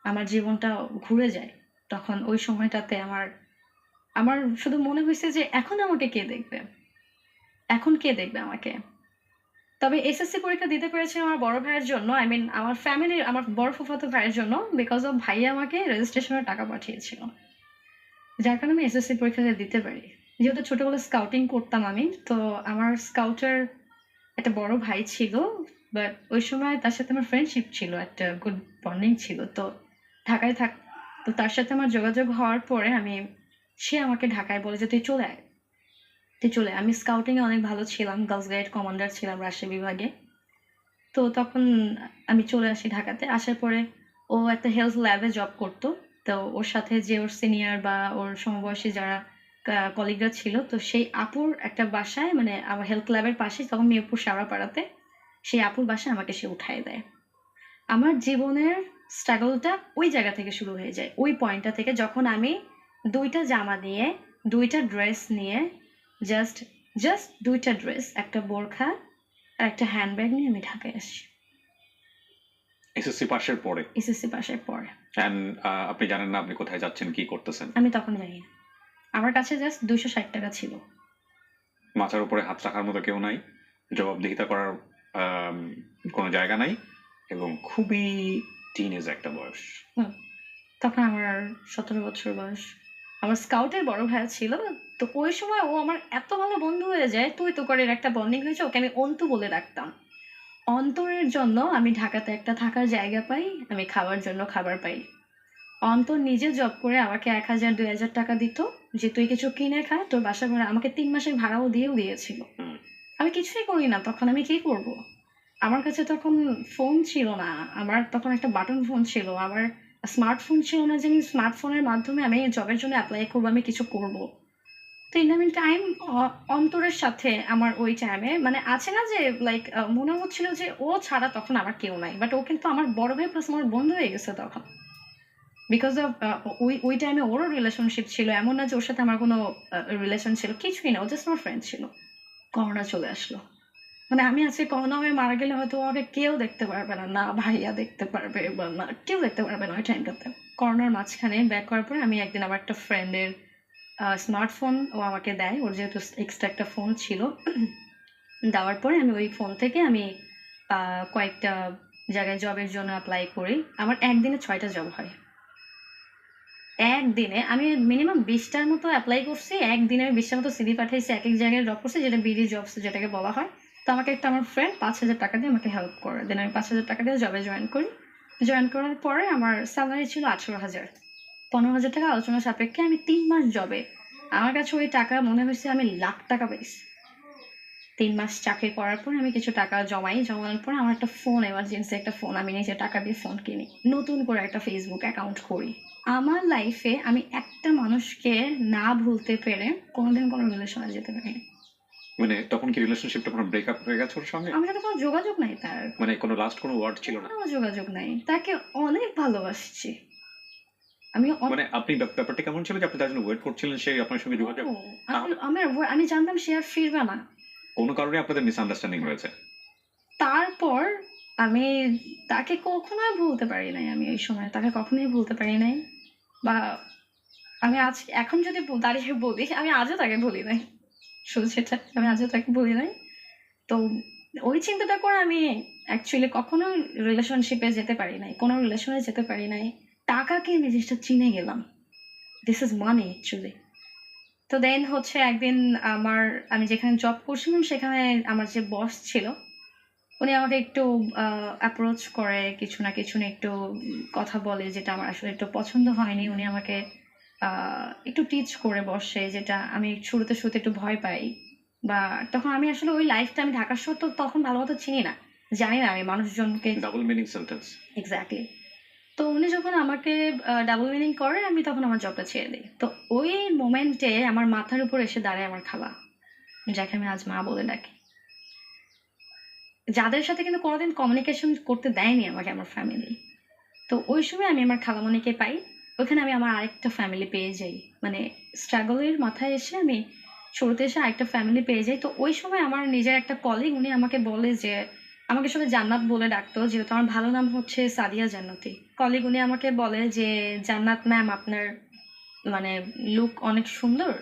আমার জীবনটা ঘুরে যায়। তখন ওই সময়টাতে আমার আমার শুধু মনে হইছে যে, এখন আমাকে কে দেখবে? এখন কে দেখবে আমাকে? তবে এসএসসি পরীক্ষা দিতে পেরেছি আমার বড় ভাইয়ের জন্য। আই মিন আমার ফ্যামিলির আমার বড় ফুফাতো ভাইয়ের জন্য। বিকজ অফ ভাইয়া আমাকে রেজিস্ট্রেশনের টাকা পাঠিয়েছিল। যার কারণে আমি এসএসসি পরীক্ষাটা দিতে পারি। যেহেতু ছোটবেলায় স্কাউটিং করতাম আমি। তো আমার স্কাউটের একটা বড় ভাই ছিল। বাট ওই সময় তার সাথে আমার ফ্রেন্ডশিপ ছিল। একটা গুড বন্ডিং ছিল। তো ঢাকায় থাক তো তার সাথে আমার যোগাযোগ হওয়ার পরে সে আমাকে ঢাকায় বলে যে, "তুই চলে আয়। তুই চলে আয়।" আমি স্কাউটিং এ অনেক ভালো ছিলাম। গার্লস গাইড কমান্ডার ছিলাম রাজশাহী বিভাগে। তো তখন আমি চলে আসি ঢাকাতে। আসার পরে ও একটা হেলথ ল্যাবে জব করতো। তো ওর সাথে যে ওর সিনিয়র বা ওর সমবয়সী যারা কলিগরা ছিল, তো সেই আপুর একটা বাসায় মানে আমার হেলথ ল্যাবের পাশেই তখন মিরপুর শেওড়াপাড়াতে, সেই আপুর বাসায় আমাকে সে উঠায় দেয়। আমার জীবনের স্ট্রাগলটা ওই জায়গা থেকে শুরু হয়ে যায়। ওই পয়েন্টটা থেকে যখন আমি ২ টা জামা নিয়ে, ২ টা ড্রেস নিয়ে জাস্ট জাস্ট ২ টা ড্রেস, একটা বোরখা আর একটা হ্যান্ডব্যাগ নিয়ে আমি ঢাকায় আসি। এসএসসি পাশের পরে? এসএসসি পাশের পরে। অ্যান্ড আপনি জানেন না আপনি কোথায় যাচ্ছেন, কি করতেছেন। আমি তখন জানি না। আমার কাছে জাস্ট ৳২৬০ ছিল। মাথার উপরে হাত রাখার মতো কেউ নাই। জবাবদিহিতা করার আম কোনো জায়গা নাই এবং খুবই টিনেজ একটা বয়স। হুম। তখন আমার ১৭ বছর বয়স। আমার স্কাউটের বড় ভাইয়া ছিল। তো ওই সময় ও আমার এত ভালো বন্ধু হয়ে যায়, তুই তো করের একটা বন্ডিং হয়েছে। ওকে আমি অন্তু বলে ডাকতাম। অন্তরের জন্য আমি ঢাকাতে একটা থাকার জায়গা পাই, আমি খাওয়ার জন্য খাবার পাই। অন্তর নিজে জব করে আমাকে ৳১,০০০-২,০০০ দিত যে, "তুই কিছু কিনে খা, তোর বাসা ভাড়া" আমাকে ৩ মাসের ভাড়াও দিয়েছিল। হুম। আমি কিছুই করি না। তখন আমি কি করব? আমার কাছে তখন ফোন ছিল না। আমার তখন একটা বাটন ফোন ছিল। আমার স্মার্টফোন ছিল না যে আমি স্মার্টফোনের মাধ্যমে আমি জবের জন্য এপ্লাই করব, আমি কিছু করব। তো ইন দ্য মিন টাইম অ অন্তরের সাথে আমার ওই টাইমে মানে আছে না যে লাইক মনে হচ্ছিল যে ও ছাড়া তখন আমার কেউ নাই। বাট ও কিন্তু আমার বড় ভাই প্লাস আমার বন্ধু হয়ে গেছে তখন। বিকজ অফ ওই টাইমে ওরও রিলেশনশিপ ছিল। এমন না যে ওর সাথে আমার কোনো রিলেশন ছিল। কিছুই না। ও জাস্ট আমার ফ্রেন্ড ছিল। করোনা চলে আসলো। মানে আমি আজকে করোনা হয়ে মারা গেলে হয়তো আমাকে কেউ দেখতে পারবে না। না ভাইয়া দেখতে পারবে বা না কেউ দেখতে পারবে না ওই টাইমটাতে। করোনার মাঝখানে ব্যাক করার পরে আমি একদিন আমার একটা ফ্রেন্ডের স্মার্টফোন ও আমাকে দেয়। ওর যেহেতু এক্সট্রা একটা ফোন ছিল। দেওয়ার পরে আমি ওই ফোন থেকে আমি কয়েকটা জায়গায় জবের জন্য এপ্লাই করি। আমার একদিনে ৬ টা জব হয়। একদিনে আমি মিনিমাম ২০ টার মতো এপ্লাই করছি। একদিনে আমি ২০ টার মতো সিভি পাঠাইছি। একেক জায়গায় ড্রপ করছি যেটা বিডি জবস যেটাকে বলা হয়। তো আমাকে একটা আমার ফ্রেন্ড ৳৫,০০০ দিয়ে আমাকে হেল্প করে। দেন আমি ৳৫,০০০ দিয়ে জবে জয়েন করি। জয়েন করার পরে আমার সেলারি ছিল ১৮,০০০। ৳১৫,০০০ আলোচনা সাপেক্ষে আমি ৩ মাস জবে। আমার কাছে ওই টাকা মনে হইছে আমি লাখ টাকা পাইছি। ৩ মাস চাকরি করার পর আমি কিছু টাকা জমাই। জমানোর পর আমার একটা ফোন এমার্জেন্সি একটা ফোন আমি নিজে টাকা দিয়ে ফোন কিনি। নতুন করে একটা Facebook অ্যাকাউন্ট করি। আমার লাইফে আমি একটা মানুষকে না ভুলতে পেরে কোনোদিন কোনো রিলেশনে যেতে পারিনি। মানে তখন কি রিলেশনশিপটা আপনার ব্রেকআপ হয়ে গেছে ওর সঙ্গে? আমার সাথে কোনো যোগাযোগ নাই তার। মানে কোনো লাস্ট কোনো ওয়ার্ড ছিল না? কোনো যোগাযোগ নাই। তাকে অনেক ভালোবাসছি। আমি মানে আপনি ব্যাপারটা কেমন ছিল যে আপনি তার জন্য ওয়েট করছিলেন সে আপনার সঙ্গে যোগাযোগ? ও তাহলে আমি জানতাম সে আর ফিরবে না। কোনো কারণে আপনাদের মিসআন্ডারস্ট্যান্ডিং হয়েছে? তারপর আমি তাকে কখনোই ভুলতে পারি নাই। আমি ওই সময় তাকে কখনোই ভুলতে পারি নাই। বা আমি এখন যদি দাঁড়িয়ে বলি, আমি আজও তাকে ভুলি নাই। শুধু সেটা আমি আজও তাকে ভুলি নাই। তো ওই চিন্তাটা করে আমি অ্যাকচুয়ালি কখনো রিলেশনশিপে যেতে পারি নাই। কোনো রিলেশনে যেতে পারি নাই। টাকাকে আমি জিনিসটা চিনে গেলাম। This is money actually. তো দেন হচ্ছে একদিন আমি যেখানে জব করছিলাম সেখানে আমার যে বস ছিল, উনি আমাকে একটু অ্যাপ্রোচ করে কিছু না কিছু নিয়ে একটু কথা বলে যেটা আমার আসলে একটু পছন্দ হয়নি। উনি আমাকে একটু টিচ করে বসে যেটা আমি শুরুতে একটু ভয় পাই। বা তখন আমি আসলে ওই লাইফটা আমি ঢাকা শহর তো তখন ভালো মতো চিনি না। জানি না আমি মানুষজনকে ডাবল মিনিং সেন্টেন্স। এক্সাক্টলি। তো উনি যখন আমাকে ডাবল মিনিং করে আমি তখন আমার জবটা ছেড়ে দিই। তো ওই মোমেন্টে আমার মাথার উপর এসে দাঁড়ায় আমার খালা, যাকে আমি আজ মা বলে ডাকি। যাদের সাথে কিন্তু কোনোদিন কমিউনিকেশন করতে দেয়নি আমাকে আমার ফ্যামিলি। তো ওই সময় আমি আমার খালামণিকে পাই। ওখানে আমি আমার আরেকটা ফ্যামিলি পেয়ে যাই। মানে স্ট্রাগলের মাথায় এসে আমি শুরুতে এসে আরেকটা ফ্যামিলি পেয়ে যাই। তো ওই সময় আমার নিজের একটা কলিগ উনি আমাকে বলে যে আমাকে সবাই জান্নাত বলে ডাকতো যেহেতু আমার ভালো নাম হচ্ছে সাদিয়া জান্নাতি। কলিগ উনি আমাকে বলে যে, "জান্নাত ম্যাম আপনার মানে লুক অনেক সুন্দর।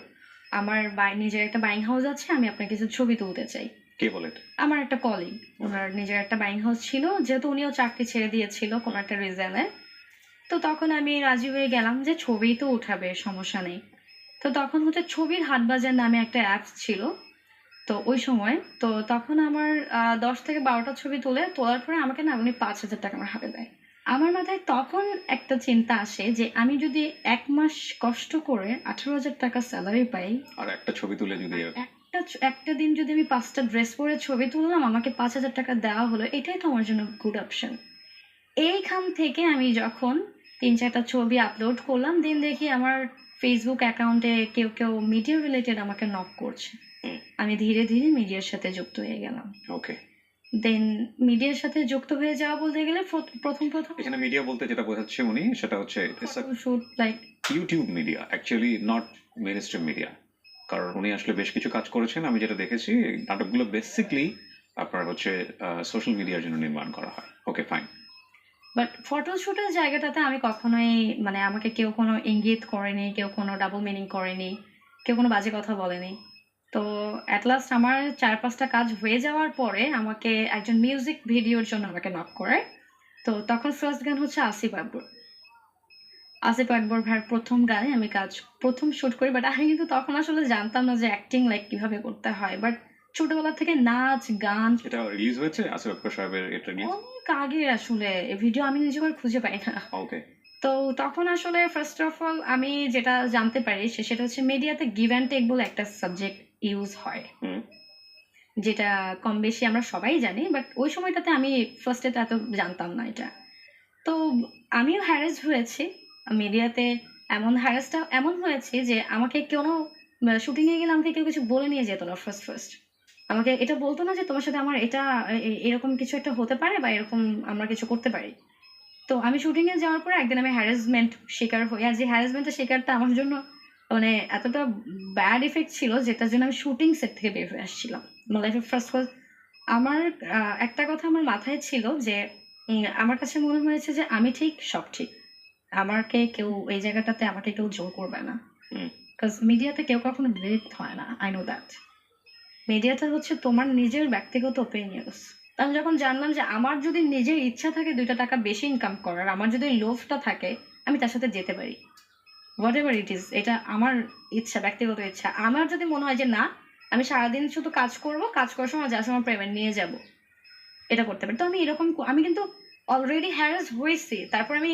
আমার নিজের একটা বাইং হাউস আছে। আমি আপনার কিছু ছবি তুলতে চাই।" কে বলে এটা? আমার একটা কলিগ, উনার নিজের একটা বাইং হাউস ছিল। যেহেতু উনিও চাকরি ছেড়ে দিয়েছিল কোনো একটা রিজনে। তো তখন আমি রাজি হয়ে গেলাম যে ছবিই তো উঠাবে, সমস্যা নেই। তো তখন হচ্ছে ছবির হাটবাজার নামে একটা অ্যাপস ছিল। তো ওই সময় তো তখন আমার ১০ থেকে ১২ টা ছবি তোলার পরে আমাকে না উনি ৳৫,০০০ আমার হাতে দেয়। আমার মাথায় তখন একটা চিন্তা আসে যে আমি যদি ১ মাস কষ্ট করে ৳১৮,০০০ সেলারি পাই, আর একটা ছবি তুলে যদি আর একটা দিন যদি আমি ৫ টা ড্রেস পরে ছবি তুললাম, আমাকে ৳৫,০০০ দেওয়া হলো, এটাই তো আমার জন্য গুড অপশন। এইখান থেকে আমি যখন ৩-৪ টা ছবি আপলোড করলাম, দেন দেখি আমার Facebook অ্যাকাউন্টে কেউ মিডিয়া রিলেটেড আমাকে নক করছে। হুম, আমি ধীরে ধীরে মিডিয়ার সাথে যুক্ত হয়ে গেলাম। ওকে। দেন মিডিয়ার সাথে যুক্ত হয়ে যাওয়া বলতে গেলে ১ম এখানে মিডিয়া বলতে যেটা বোঝাচ্ছে উনি সেটা হচ্ছে it's a photoshoot like YouTube media, actually not mainstream media. কারণ উনি আসলে বেশ কিছু কাজ করেছেন। আমি যেটা দেখেছি এই নাটকগুলো বেসিক্যালি আপনার হচ্ছে সোশ্যাল মিডিয়ার জন্য নির্মাণ করা হয়। ওকে, ফাইন। বাট ফটোশুটের জায়গাটাতে আমি কখনোই মানে আমাকে কেউ কোনো ইঙ্গিত করেনি, কেউ কোনো ডাবল মিনিং করেনি, কেউ কোনো বাজে কথা বলেনি। তো এট লাস্ট আমার ৪-৫ টা কাজ হয়ে যাওয়ার পরে আমাকে একজন মিউজিক ভিডিওর জন্য আমাকে নক করে। তো তখন ফার্স্ট গান হচ্ছে আসিফ আকবর। আসিফ আকবর ভাইয়ের ১ম গানে আমি ১ম শুট করি। বাট আমি কিন্তু তখন আসলে জানতাম না যে অ্যাক্টিং লাইক কিভাবে করতে হয়। বাট ছোটবেলা থেকে নাচ, গান এটা রিলিজ হয়েছে আসিফ আকবর সাহেবের এটা নিয়ে? অনেক আগে আসলে ভিডিও আমি নিজেও আর খুঁজে পাই না। ওকে। তো তখন আসলে ফার্স্ট অফ অল আমি যেটা জানতে পারি সেটা হচ্ছে মিডিয়াতে গিভ অ্যান্ড টেক বলে একটা সাবজেক্ট ইউজ হয়। হুম, যেটা কম বেশি আমরা সবাই জানি। বাট ওই সময়টাতে আমি ফার্স্ট এ তো এত জানতাম না এটা। তো আমিও হ্যারাস হয়েছি। মিডিয়াতে হ্যারাসটা এমন হয়েছে যে আমাকে কোনো শুটিং এ গেলে আমাকে কেউ কিছু বলে নিয়ে যেত না ফার্স্ট। আমাকে এটা বলত না যে তোমার সাথে আমার এটা এরকম কিছু একটা হতে পারে বা এরকম আমরা কিছু করতে পারি। তো আমি শুটিং এ যাওয়ার পরে একদিন আমি হ্যারাসমেন্ট শিকার হই। আর যে হ্যারাসমেন্টের শিকারটা আমার জন্য মানে এতটা ব্যাড ইফেক্ট ছিল যেটার জন্য আমি শুটিং সেট থেকে বের হয়ে আসছিলাম। আমার লাইফের ফার্স্ট আমার একটা কথা আমার মাথায় ছিল যে আমার কাছে মনে হয়েছে যে আমি ঠিক, সব ঠিক। এই জায়গাটাতে আমাকে কেউ জোর করবে না। হুম, 'কজ মিডিয়াতে কেউ কখনো ব্রেথ হয় না। I know that. মিডিয়াটা হচ্ছে তোমার নিজের ব্যক্তিগত ওপিনিয়নস। আমি যখন জানলাম যে আমার যদি নিজের ইচ্ছা থাকে ৳২ টা বেশি ইনকাম করার, আমার যদি ওই লোভটা থাকে, আমি তার সাথে যেতে পারি। হোয়াটএভার ইট ইস এটা আমার ইচ্ছা, ব্যক্তিগত ইচ্ছা। আমার যদি মনে হয় যে না, আমি সারাদিন শুধু কাজ করব, কাজ করার সময় জাস্ট আমার পেমেন্ট নিয়ে যাব। এটা করতে পারি। তো আমি কিন্তু অলরেডি হ্যারাস হইছি। তারপর আমি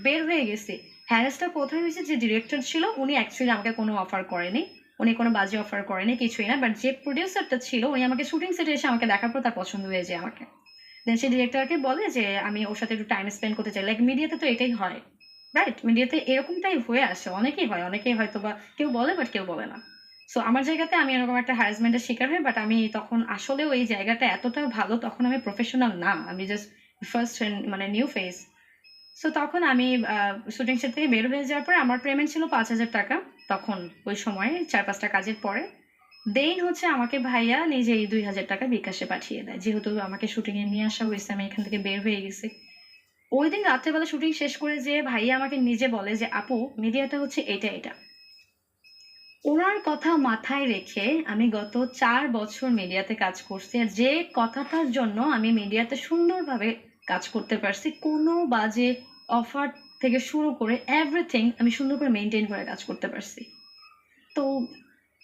বের হয়ে গেছি। হ্যারাসটা কোথায় হইছে? যে ডিরেক্টর ছিল উনি অ্যাকচুয়ালি আমাকে কোনো অফার করেনি। উনি কোনো বাজে অফার করেনি, কিছুই না। বাট যে প্রোডিউসারটা ছিল উনি আমাকে শুটিং সেটে এসে আমাকে দেখার পর তার পছন্দ হয়ে যায় আমাকে। দেন সে ডিরেক্টরকে বলে যে আমি ওর সাথে একটু টাইম স্পেন্ড করতে চাই। লাইক মিডিয়াতে তো এটাই হয়। রাইট? মিডিয়াতে এরকমটাই হয়ে আসে। অনেকেই হয়। অনেকেই হয়তোবা কেউ বলে বাট কেউ বলে না। সো আমার জায়গাতে আমি এরকম একটা হ্যারাসমেন্ট এর শিকার হই। বাট আমি তখন আসলেও এই জায়গাটা এতটা ভালো তখন আমি প্রফেশনাল না। আমি জাস্ট ফার্স্ট মানে নিউ ফেস। সো তখন আমি শুটিং সেট থেকে বের হয়ে যাওয়ার পরে আমার পেমেন্ট ছিল ৳৫,০০০ তখন ওই সময়ে ৪-৫ টা কাজের পরে। দেন হচ্ছে আমাকে ভাইয়া নিজেই ২,০০০ টাকা বিকাশে পাঠিয়ে দেয়। যেহেতু আমাকে শুটিং এ নিয়ে আসা হইছে, আমি এখান থেকে বের হয়ে গেছি। ঐদিন রাত্রেবেলা শুটিং শেষ করে যেয়ে ভাইয়া আমাকে নিজে বলে যে, "আপু মিডিয়াটা হচ্ছে এটা, এটা।" উনার কথা মাথায় রেখে আমি গত ৪ বছর মিডিয়াতে কাজ করছি। আর যে কথাটার জন্য আমি মিডিয়াতে সুন্দরভাবে কাজ করতে পারছি। কোনো বাজে অফার থেকে শুরু করে এভরিথিং আমি সুন্দর করে মেইনটেইন করে কাজ করতে পারছি। তো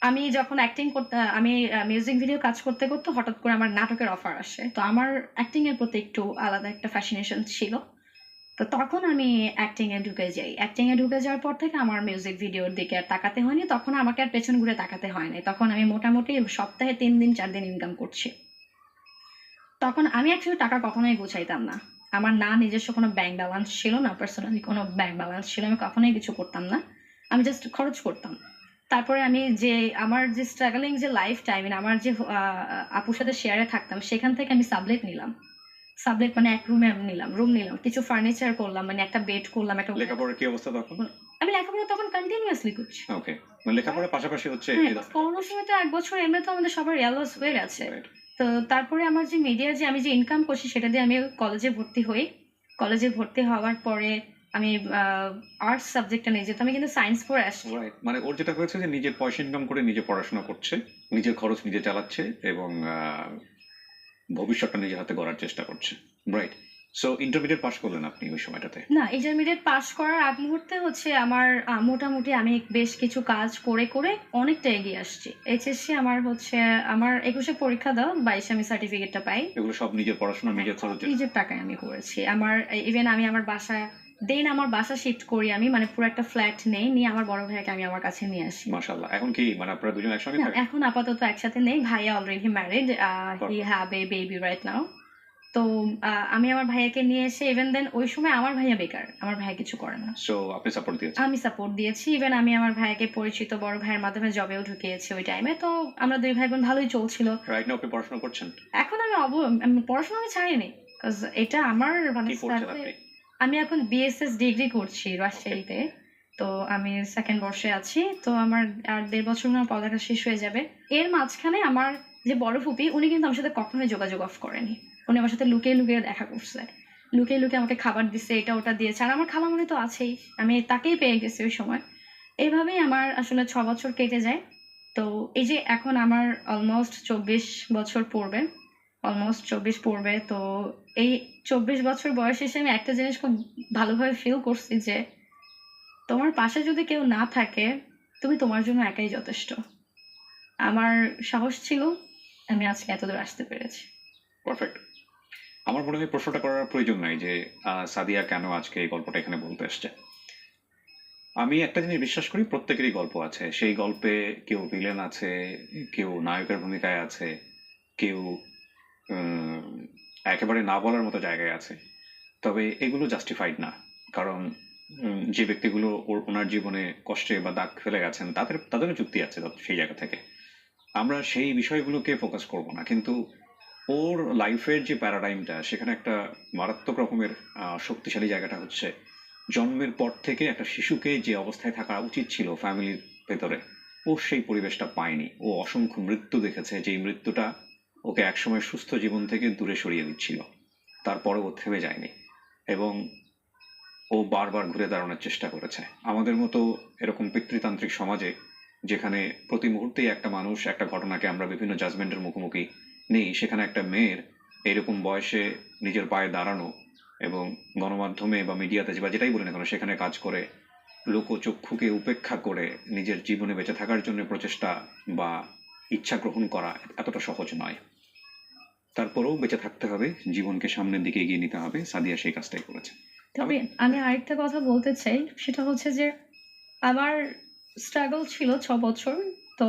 আমি যখন আমি মিউজিক ভিডিও কাজ করতে হঠাৎ করে আমার নাটকের অফার আসে। তো আমার অ্যাক্টিং এর প্রতি একটু আলাদা একটা ফ্যাসিনেশন ছিল। তো তখন আমি অ্যাক্টিং এ ঢুকে যাই। অ্যাক্টিং এ ঢুকে যাওয়ার পর থেকে আমার মিউজিক ভিডিওর দিকে আর তাকাতে হয়নি। তখন আমাকে আর পেছন ঘুরে তাকাতে হয় নাই। তখন আমি মোটামুটি সপ্তাহে ৩ দিন ৪ দিন ইনকাম করছি। তখন আমি অ্যাকচুয়ালি টাকা কখনোই গুছাইতাম না। আমার না নিজস্ব কোনো ব্যাংক ব্যালেন্স ছিল, না পার্সোনালি কোনো ব্যাংক ব্যালেন্স ছিল। আমি কখনোই কিছু করতাম না। আমি জাস্ট খরচ করতাম। তারপরে আমি যে আমার যে স্ট্রাগলিং যে লাইফটা, আই মিন আমার যে আপুর সাথে শেয়ারে থাকতাম, সেখান থেকে আমি সাবলেট নিলাম। সাবলেট মানে এক রুমে আমি নিলাম, রুম নিলাম। কিছু ফার্নিচার করলাম, মানে একটা বেড করলাম, একটা লেখাপড়ার কি অবস্থা তখন? আমি লেখাপড়া তখন কন্টিনিউয়াসলি করছি। ওকে। মানে লেখাপড়ার পাশাপাশি হচ্ছে হ্যাঁ, এই ধরনের করোনার সময় তো ১ বছর এমনিতেও আমাদের সবার লস হয়ে গেছে। রাইট। তো তারপরে আমার যে মিডিয়া যে আমি যে ইনকাম করছি সেটা দিয়ে আমি কলেজে ভর্তি হই। কলেজে ভর্তি হওয়ার পরে আমি আ আর্টস সাবজেক্টটা নিয়ে যেহেতু আমি কিন্তু সায়েন্স পড়ে আসছি। রাইট। মানে ওর যেটা হয়েছে যে নিজের পয়সা ইনকাম করে নিজে পড়াশোনা করছে, নিজের খরচ নিজে চালাচ্ছে এবং ভবিষ্যৎটা নিজের হাতে গড়ার চেষ্টা করছে। রাইট। সো ইন্টারমিডিয়েট পাস করলেন আপনি ওই সময়টাতে। না, ইন্টারমিডিয়েট পাস করার আগ মুহূর্তে হচ্ছে আমার মোটামুটি আমি বেশ কিছু কাজ করে অনেকটা এগিয়ে আসছি। এইচএসসি আমার হচ্ছে আমার ২১ এ পরীক্ষা দেওয়া, ২২ এ আমি সার্টিফিকেটটা পাই। এগুলো সব নিজের পড়াশোনা হ্যাঁ, নিজের সব খরচে। নিজের টাকায় আমি করেছি। আমার ইভেন আমি আমার বাসায় আমার বাসা শিফট করি আমি। মানে পুরো একটা ফ্ল্যাট নেই। নিয়ে আমার বড় ভাইয়াকে আমি আমার কাছে নিয়ে আসি। মাশাআল্লাহ। এখন কি মানে আপনারা দুজন একসঙ্গে না, থাকেন? এখন আপাতত একসাথে নেই। ভাইয়া already married. He perfect. Have a baby right now. তো আমি আমার ভাইয়াকে নিয়ে এসে ইভেন দেন ওই সময় আমার ভাইয়া বেকার। আমার ভাইয়া কিছু করে না। সো আপনি সাপোর্ট দিয়েছেন। আমি সাপোর্ট দিয়েছি। ইভেন আমি আমার ভাইয়াকে পরিচিত বড় ভাইয়ের মাধ্যমে জবেও ঢুকিয়েছি ওই টাইমে। তো আমরা ২ ভাই বোন ভালোই চলছিল। রাইট নাও আপনি পড়াশোনা করছেন? এখন আমি পড়াশোনা আমি ছাড়িনি। 'কজ এটা আমার মানে কি পড়ছেন আপনি? আমি এখন বিএসএস ডিগ্রি করছি রাজশাহীতে। তো আমি 2nd বর্ষে আছি। তো আমার আর ১.৫ বছর মনে হয় পড়ালেখা শেষ হয়ে যাবে। এর মাঝখানে আমার যে বড় ফুপি উনি কিন্তু আমার সাথে কখনোই যোগাযোগ অফ করেনি। উনি আমার সাথে লুকিয়ে দেখা করছে। লুকিয়ে আমাকে খাবার দিছে, এটা ওটা দিয়েছে। আর আমার খালামণি তো আছেই। আমি তাকেই পেয়ে গেছি ওই সময়। এভাবেই আমার আসলে ৬ বছর কেটে যায়। তো এই যে এখন আমার অলমোস্ট ২৪ বছর পড়বে। অলমোস্ট ২৪ পড়বে। তো এই ২৪ বছর বয়সে এসে আমি একটা জিনিস খুব ভালোভাবে ফিল করছি যে, তোমার পাশে যদি কেউ না থাকে, তুমি তোমার জন্য একাই যথেষ্ট। আমার সাহস ছিল, আমি আজকে এতদূর আসতে পেরেছি। পারফেক্ট। আমার মনে হয় প্রশ্নটা করার প্রয়োজন নাই যে সাদিয়া কেন আজকে এই গল্পটা এখানে বলতে এসছে। আমি একটা জিনিস বিশ্বাস করি প্রত্যেকেরই গল্প আছে। সেই গল্পে কেউ ভিলেন আছে, কেউ নায়কের ভূমিকায় আছে, কেউ উম একেবারে না বলার মতো জায়গায় আছে। তবে এগুলো জাস্টিফাইড না। কারণ যে ব্যক্তিগুলো ওনার জীবনে কষ্টে বা দাগ ফেলে গেছেন তাদেরও যুক্তি আছে সেই জায়গা থেকে। আমরা সেই বিষয়গুলোকে ফোকাস করব না। কিন্তু ওর লাইফের যে প্যারাডাইমটা সেখানে একটা মারাত্মক রকমের শক্তিশালী জায়গাটা হচ্ছে জন্মের পর থেকে একটা শিশুকে যে অবস্থায় থাকা উচিত ছিল ফ্যামিলির ভেতরে, ও সেই পরিবেশটা পায়নি। ও অসংখ্য মৃত্যু দেখেছে, যেই মৃত্যুটা ওকে একসময় সুস্থ জীবন থেকে দূরে সরিয়ে দিচ্ছিল। তারপরে ও থেমে যায়নি এবং ও বারবার ঘুরে দাঁড়ানোর চেষ্টা করেছে। আমাদের মতো এরকম পিতৃতান্ত্রিক সমাজে, যেখানে প্রতি মুহূর্তেই একটা মানুষ একটা ঘটনাকে আমরা বিভিন্ন জাজমেন্টের মুখোমুখি নেই, সেখানে একটা মেয়ের এরকম বয়সে নিজের পায়ে দাঁড়ানো এবং গণমাধ্যমে বা মিডিয়াতে বা যেটাই বলি না কেন সেখানে কাজ করে লোকচক্ষুকে উপেক্ষা করে নিজের জীবনে বেঁচে থাকার জন্য প্রচেষ্টা বা ইচ্ছা গ্রহণ করা এতটা সহজ নয়। তারপরেও বেঁচে থাকতে হবে, জীবনকে সামনের দিকে এগিয়ে নিতে হবে। সাদিয়া সেই কাজটাই করেছে। তবে আমি আরেকটা কথা বলতে চাই, সেটা হচ্ছে যে আমার স্ট্রাগল ছিল ৬ বছর। তো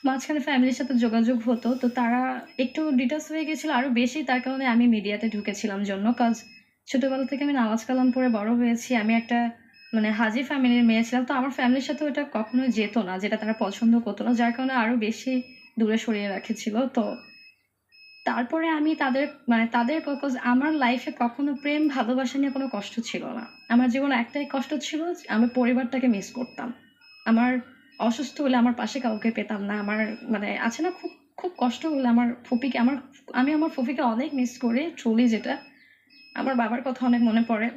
মাঝখানে ফ্যামিলির সাথে যোগাযোগ হতো। তো তারা একটু ডিটাচ হয়ে গেছিল আরো বেশি। তার কারণে আমি মিডিয়াতে ঢুকেছিলাম জন্য। ছোটবেলা থেকে আমি নামাজ কালাম পড়ে বড় হয়েছি। আমি একটা মানে হাজি ফ্যামিলির মেয়ে ছিলাম। তো আমার ফ্যামিলির সাথে ওটা কখনোই যেত না, যেটা তারা পছন্দ করত না। যার কারণে আরো বেশি দূরে সরিয়ে রেখেছিল। তো তারপরে আমি তাদের কজ আমার লাইফে কখনো প্রেম ভালোবাসা নিয়ে কোনো কষ্ট ছিল না। আমার জীবনে একটাই কষ্ট ছিল যে আমি পরিবারটাকে মিস করতাম। আমার অসুস্থ হলে আমার পাশে কাউকে পেতাম না। আমার মানে আছে না খুব, খুব কষ্ট হলে আমার ফুপিকে আমি আমার ফুফিকে অনেক মিস করি ট্রুলি যেটা। আমার বাবার কথা অনেক মনে পড়ে।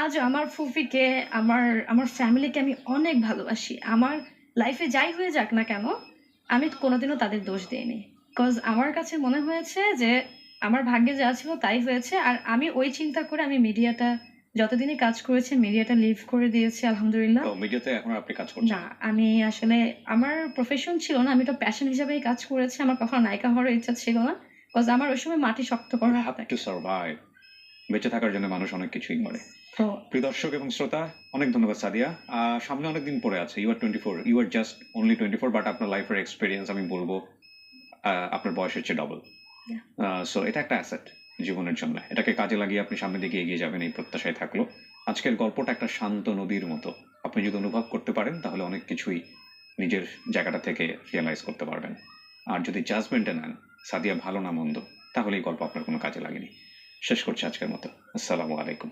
আজ আমার ফুফিকে, আমার আমার ফ্যামিলিকে আমি অনেক ভালোবাসি। আমার লাইফে যাই হয়ে যাক না কেন, আমি কোনোদিনও তাদের দোষ দেইনি। কজ আমার কাছে মনে হয়েছে যে আমার ভাগ্যে যা ছিল তাই হয়েছে। আর আমি ওই চিন্তা করে আমি মিডিয়াটা যতদিনই কাজ করেছি মিডিয়াটা লিভ করে দিয়েছি আলহামদুলিল্লাহ। তো মিডিয়াতে এখন আপনি কাজ করছেন? না, আমি আসলে আমার প্রফেশন ছিল না। আমি তো প্যাশন হিসেবেই কাজ করেছি। আমার কখনো নায়িকা হওয়ার ইচ্ছা ছিল না। কজ আমার ওই সময় মাটি শক্ত You করার have হাতে। to survive. বেঁচে থাকার জন্য মানুষ অনেক কিছুই করে। তো প্রিয় দর্শক এবং শ্রোতা, অনেক ধন্যবাদ সাদিয়া। সামনে অনেক দিন পড়ে আছে। You are 24, you are just only 24, but আপনার লাইফের এক্সপিরিয়েন্স আমি বলবো আপনার বয়সের চেয়ে ডবল। সো এটা একটা অ্যাসেট জীবনের জন্য। এটাকে কাজে লাগিয়ে আপনি সামনের দিকে এগিয়ে যাবেন এই প্রত্যাশায় থাকলো। আজকের গল্পটা একটা শান্ত নদীর মতো। আপনি যদি অনুভব করতে পারেন তাহলে অনেক কিছুই নিজের জায়গাটা থেকে রিয়েলাইজ করতে পারবেন। আর যদি জাজমেন্টে নেন সাদিয়া ভালো না মন্দ, তাহলে এই গল্প আপনার কোনো কাজে লাগেনি। শেষ করছি আজকের মতো। আসসালামু আলাইকুম।